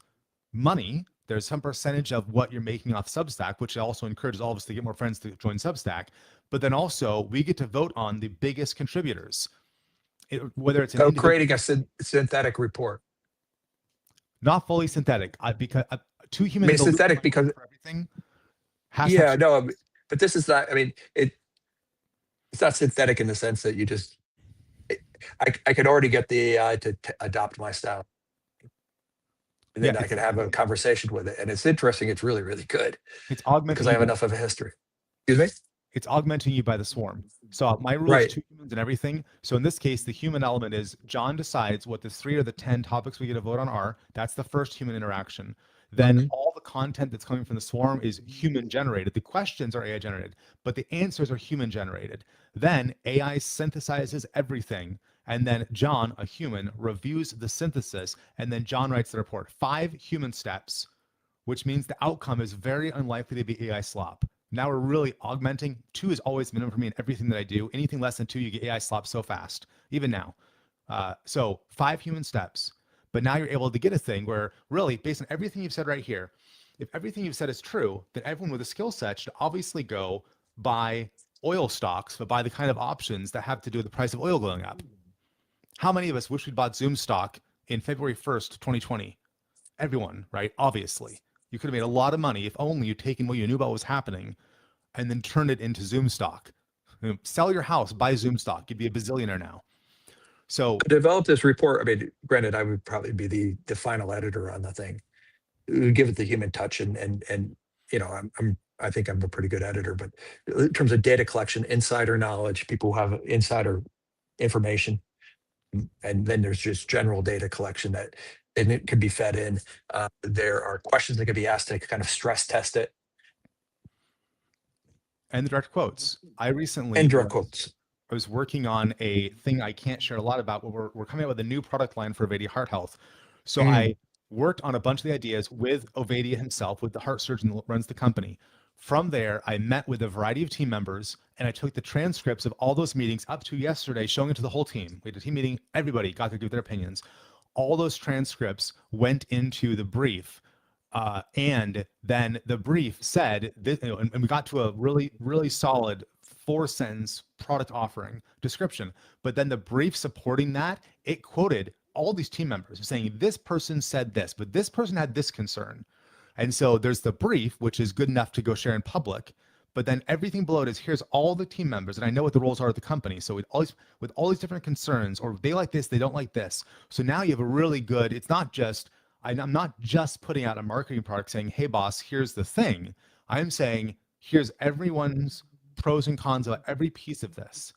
money. There's some percentage of what you're making off Substack, which also encourages all of us to get more friends to join Substack. But then also we get to vote on the biggest contributors, whether it's an creating a synthetic report. Not fully synthetic. Because 2 humans. I mean, synthetic because for everything. But this is not. I mean, it's not synthetic in the sense that you just. I could already get the AI to adopt my style, and then I can have a conversation with it. And it's interesting. It's really, really good. It's augmenting because I have enough of a history. Excuse me. It's augmenting you by the swarm. So my rule is 2 humans and everything. So in this case, the human element is John decides what the 3 or the 10 topics we get to vote on are. That's the first human interaction. Then all the content that's coming from the swarm is human generated. The questions are AI generated, but the answers are human generated. Then AI synthesizes everything. And then John, a human, reviews the synthesis. And then John writes the report. 5 human steps, which means the outcome is very unlikely to be AI slop. Now we're really augmenting. 2 is always minimum for me in everything that I do. Anything less than 2, you get AI slop so fast, even now. So 5 human steps. But now you're able to get a thing where really, based on everything you've said right here, if everything you've said is true, then everyone with a skill set should obviously go buy oil stocks, but buy the kind of options that have to do with the price of oil going up. How many of us wish we'd bought Zoom stock in February 1st, 2020? Everyone, right? Obviously. You could have made a lot of money if only you'd taken what you knew about what was happening and then turned it into Zoom stock. Sell your house, buy Zoom stock. You'd be a bazillionaire now. So to develop this report, I mean, granted, I would probably be the final editor on the thing. Give it the human touch, and you know, I think I'm a pretty good editor, but in terms of data collection, insider knowledge, people who have insider information, and then there's just general data collection that, and it could be fed in. There are questions that could be asked to kind of stress test it. And the direct quotes. I recently I was working on a thing I can't share a lot about, but we're coming out with a new product line for Ovadia Heart Health. So I worked on a bunch of the ideas with Ovadia himself, with the heart surgeon that runs the company. From there, I met with a variety of team members, and I took the transcripts of all those meetings up to yesterday, showing it to the whole team. We had a team meeting, everybody got to give their opinions. All those transcripts went into the brief. And then the brief said, this, you know, and we got to a really, really solid 4-sentence product offering description. But then the brief supporting that, it quoted all these team members saying, this person said this, but this person had this concern. And so there's the brief, which is good enough to go share in public. But then everything below it is, here's all the team members, and I know what the roles are at the company. So with all these different concerns, or they like this, they don't like this. So now you have a really good, it's not just, I'm not just putting out a marketing product saying, hey boss, here's the thing. I'm saying, here's everyone's pros and cons of every piece of this.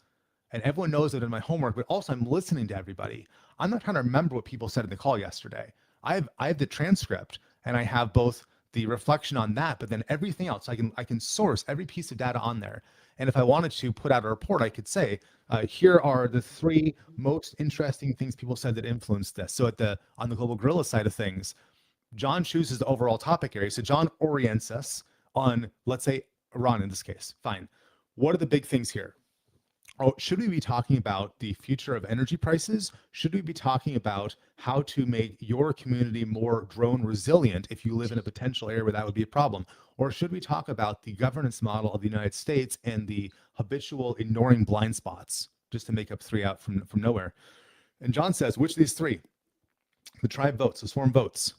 And everyone knows it in my homework, but also I'm listening to everybody. I'm not trying to remember what people said in the call yesterday. I have the transcript, and I have both the reflection on that, but then everything else, I can source every piece of data on there. And if I wanted to put out a report, I could say, here are the 3 most interesting things people said that influenced this. So on the Global Gorilla side of things, John chooses the overall topic area. So John orients us on, let's say, Iran in this case. Fine. What are the big things here? Oh, should we be talking about the future of energy prices? Should we be talking about how to make your community more drone resilient if you live in a potential area where that would be a problem? Or should we talk about the governance model of the United States and the habitual ignoring blind spots, just to make up 3 out from nowhere? And John says, which of these 3? The tribe votes, the swarm votes.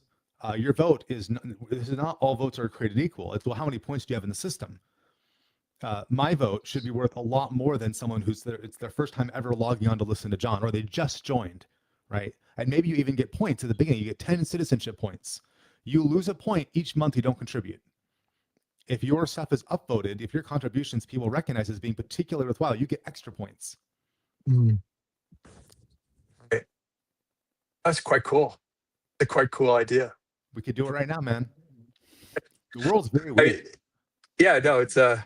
your vote is not, this is not all votes are created equal. It's, well, how many points do you have in the system? My vote should be worth a lot more than someone who's it's their first time ever logging on to listen to John, or they just joined, right? And maybe you even get points at the beginning. You get 10 citizenship points. You lose a point each month you don't contribute. If your stuff is upvoted, if your contributions people recognize as being particularly worthwhile, you get extra points. Mm. Right. That's quite cool. A quite cool idea. We could do it right now, man. The world's very weird. Yeah, no, it's and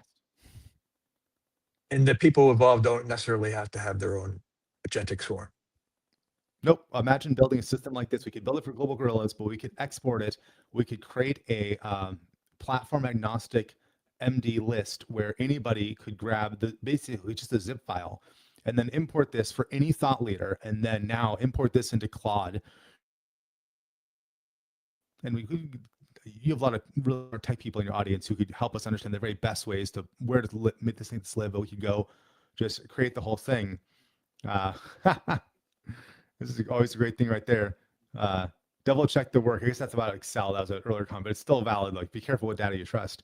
the people involved don't necessarily have to have their own agentic swarm. Nope. Imagine building a system like this. We could build it for global gorillas, but we could export it. We could create a platform agnostic MD list where anybody could grab the basically just a zip file and then import this for any thought leader, and then now import this into Claude. And you have a lot of real tech people in your audience who could help us understand the very best ways to where to make this thing live. But we could go just create the whole thing. This is always a great thing right there. Double check the work. I guess that's about Excel. That was an earlier comment, but it's still valid. Like, be careful what data you trust.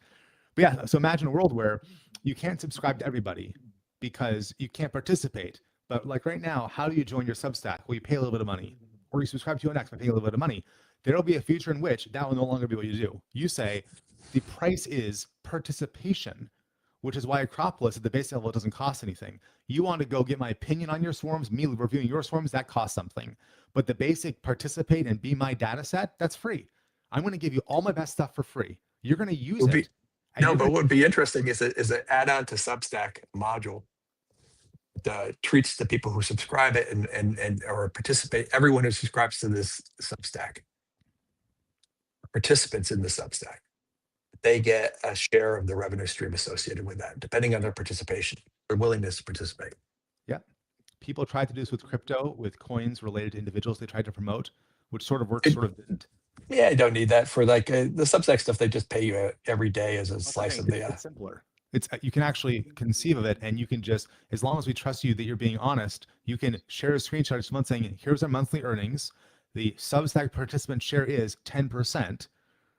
But yeah, so imagine a world where you can't subscribe to everybody because you can't participate. But like right now, how do you join your Substack? Well, you pay a little bit of money, or you subscribe to an X by paying a little bit of money. There'll be a future in which that will no longer be what you do. You say the price is participation, which is why Acropolis at the base level doesn't cost anything. You want to go get my opinion on your swarms, me reviewing your swarms, that costs something. But the basic participate and be my data set, that's free. I'm going to give you all my best stuff for free. You're going to use it. No, but what would be interesting is an add-on to Substack module that treats the people who subscribe it and or participate, everyone who subscribes to this Substack, participants in the Substack, they get a share of the revenue stream associated with that, depending on their participation, their willingness to participate. Yeah. People tried to do this with crypto, with coins related to individuals they tried to promote, which sort of worked, sort of didn't. Yeah, I don't need that for like the Substack stuff. They just pay you every day as a slice of the. It's simpler. It's you can actually conceive of it, and you can just, as long as we trust you that you're being honest, you can share a screenshot each month saying, "Here's our monthly earnings. The Substack participant share is 10%."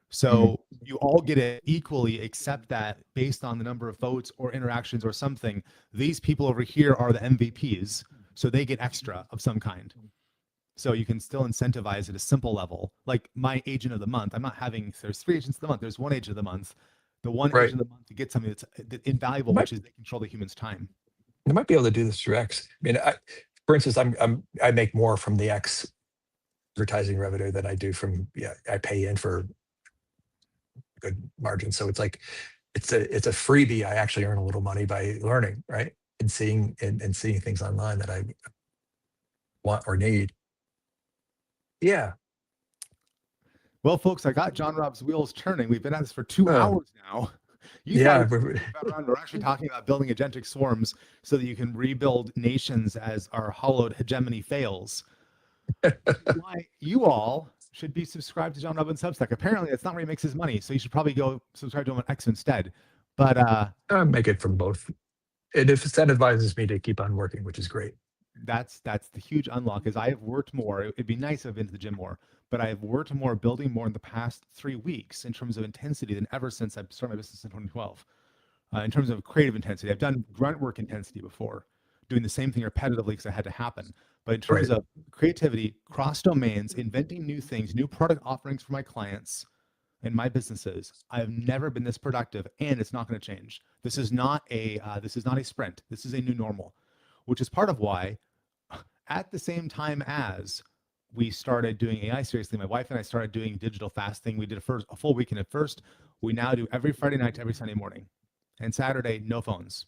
So you all get it equally, except that based on the number of votes or interactions or something, these people over here are the MVPs, so they get extra of some kind. So you can still incentivize at a simple level. Like my agent of the month, I'm not having, there's 3 agents of the month, there's 1 agent of the month. The one agent of the month to get something that's invaluable, which is they control the human's time. You might be able to do this through X. I mean, for instance, I make more from the X advertising revenue than I do from, I pay in for good margin. So it's like, it's a freebie. I actually earn a little money by learning, right? And seeing things online that I want or need. Yeah. Well, folks, I got John Robb's wheels turning. We've been at this for 2 hours now. We're actually talking about building agentic swarms so that you can rebuild nations as our hollowed hegemony fails. Why you all should be subscribed to John Robb on Substack. Apparently, that's not where he makes his money, so you should probably go subscribe to him on X instead. But I make it from both. It incentivizes me to keep on working, which is great. That's the huge unlock. Is I have worked more. It'd be nice to have been to the gym more, but I have worked more, building more in the past 3 weeks in terms of intensity than ever since I started my business in 2012. In terms of creative intensity, I've done grunt work intensity before, doing the same thing repetitively because it had to happen. But in terms of creativity, cross domains, inventing new things, new product offerings for my clients and my businesses, I have never been this productive, and it's not going to change. This is not a sprint. This is a new normal, which is part of why, at the same time as we started doing AI seriously, my wife and I started doing digital fasting. We did a full weekend at first. We now do every Friday night to every Sunday morning, and Saturday, no phones.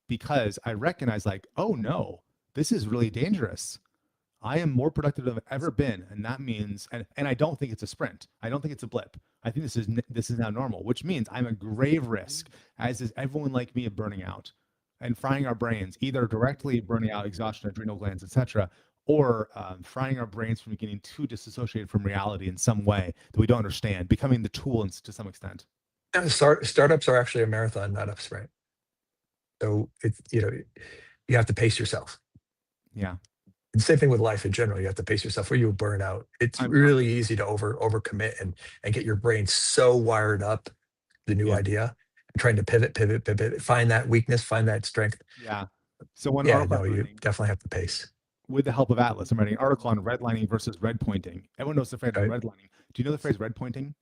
Because I recognize, like, oh no, this is really dangerous. I am more productive than I've ever been, and that means, and I don't think it's a sprint. I don't think it's a blip. I think this is now normal, which means I'm a grave risk, as is everyone like me, of burning out and frying our brains, either directly burning out, exhaustion, adrenal glands, etc., or frying our brains from getting too disassociated from reality in some way that we don't understand, becoming the tool to some extent. Yeah, startups are actually a marathon, not a sprint. So it's you have to pace yourself. Yeah. the same thing with life in general. You have to pace yourself or you'll burn out. It's I'm really easy to overcommit and get your brain so wired up to the new yeah, idea and trying to pivot, find that weakness, find that strength. yeah. So one Yeah, article no, I'm you writing definitely have to pace. with the help of Atlas, I'm writing an article on redlining versus red pointing. Everyone knows the phrase Right? redlining. Do you know the phrase red pointing?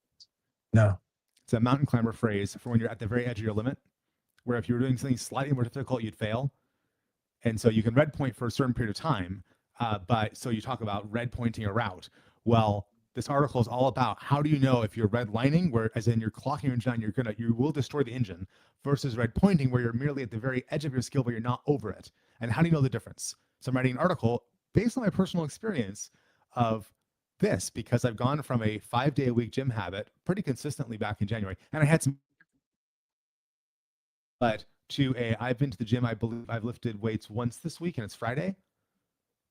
No. It's a mountain climber phrase for when you're at the very edge of your limit, where if you're doing something slightly more difficult, you'd fail. And so you can red point for a certain period of time. But so you talk about red pointing a route. Well, this article is all about how do you know if you're red lining, where as in you're clocking your engine on, you will destroy the engine, versus red pointing, where you're merely at the very edge of your skill, but you're not over it. And how do you know the difference? So I'm writing an article based on my personal experience of this, because I've gone from a 5-day-a-week gym habit pretty consistently back in January, and I had some, but to a I've been to the gym, I believe I've lifted weights once this week and it's Friday.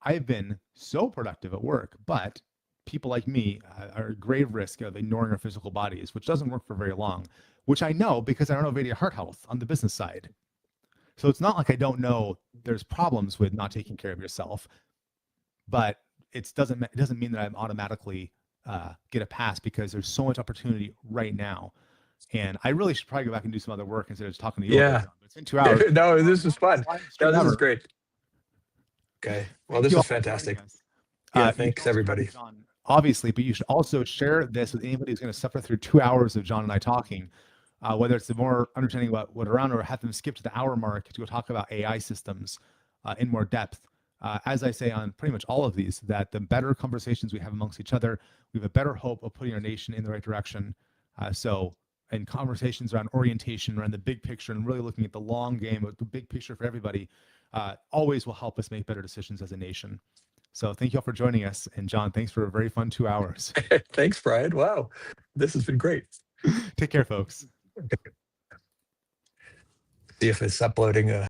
I've been so productive at work, but people like me are at grave risk of ignoring our physical bodies, which doesn't work for very long, which I know because I don't know Vedic heart health on the business side. So it's not like I don't know there's problems with not taking care of yourself, but it doesn't mean that I'm automatically get a pass because there's so much opportunity right now. And I really should probably go back and do some other work instead of just talking to you. Yeah. But it's been 2 hours. No, this was fun. No, this is Ever. great. Okay. Well, Thank this you all was for joining fantastic. us. Yeah, You should thanks also share everybody. with John, obviously, but you should also share this with anybody who's going to suffer through 2 hours of John and I talking, whether it's the more understanding about what around or have them skip to the hour mark to go talk about AI systems in more depth. As I say on pretty much all of these, that the better conversations we have amongst each other, we have a better hope of putting our nation in the right direction. And conversations around orientation, around the big picture, and really looking at the long game, the big picture for everybody, always will help us make better decisions as a nation. So thank you all for joining us. And John, thanks for a very fun 2 hours. Thanks, Brian. Wow. This has been great. Take care, folks. See if it's uploading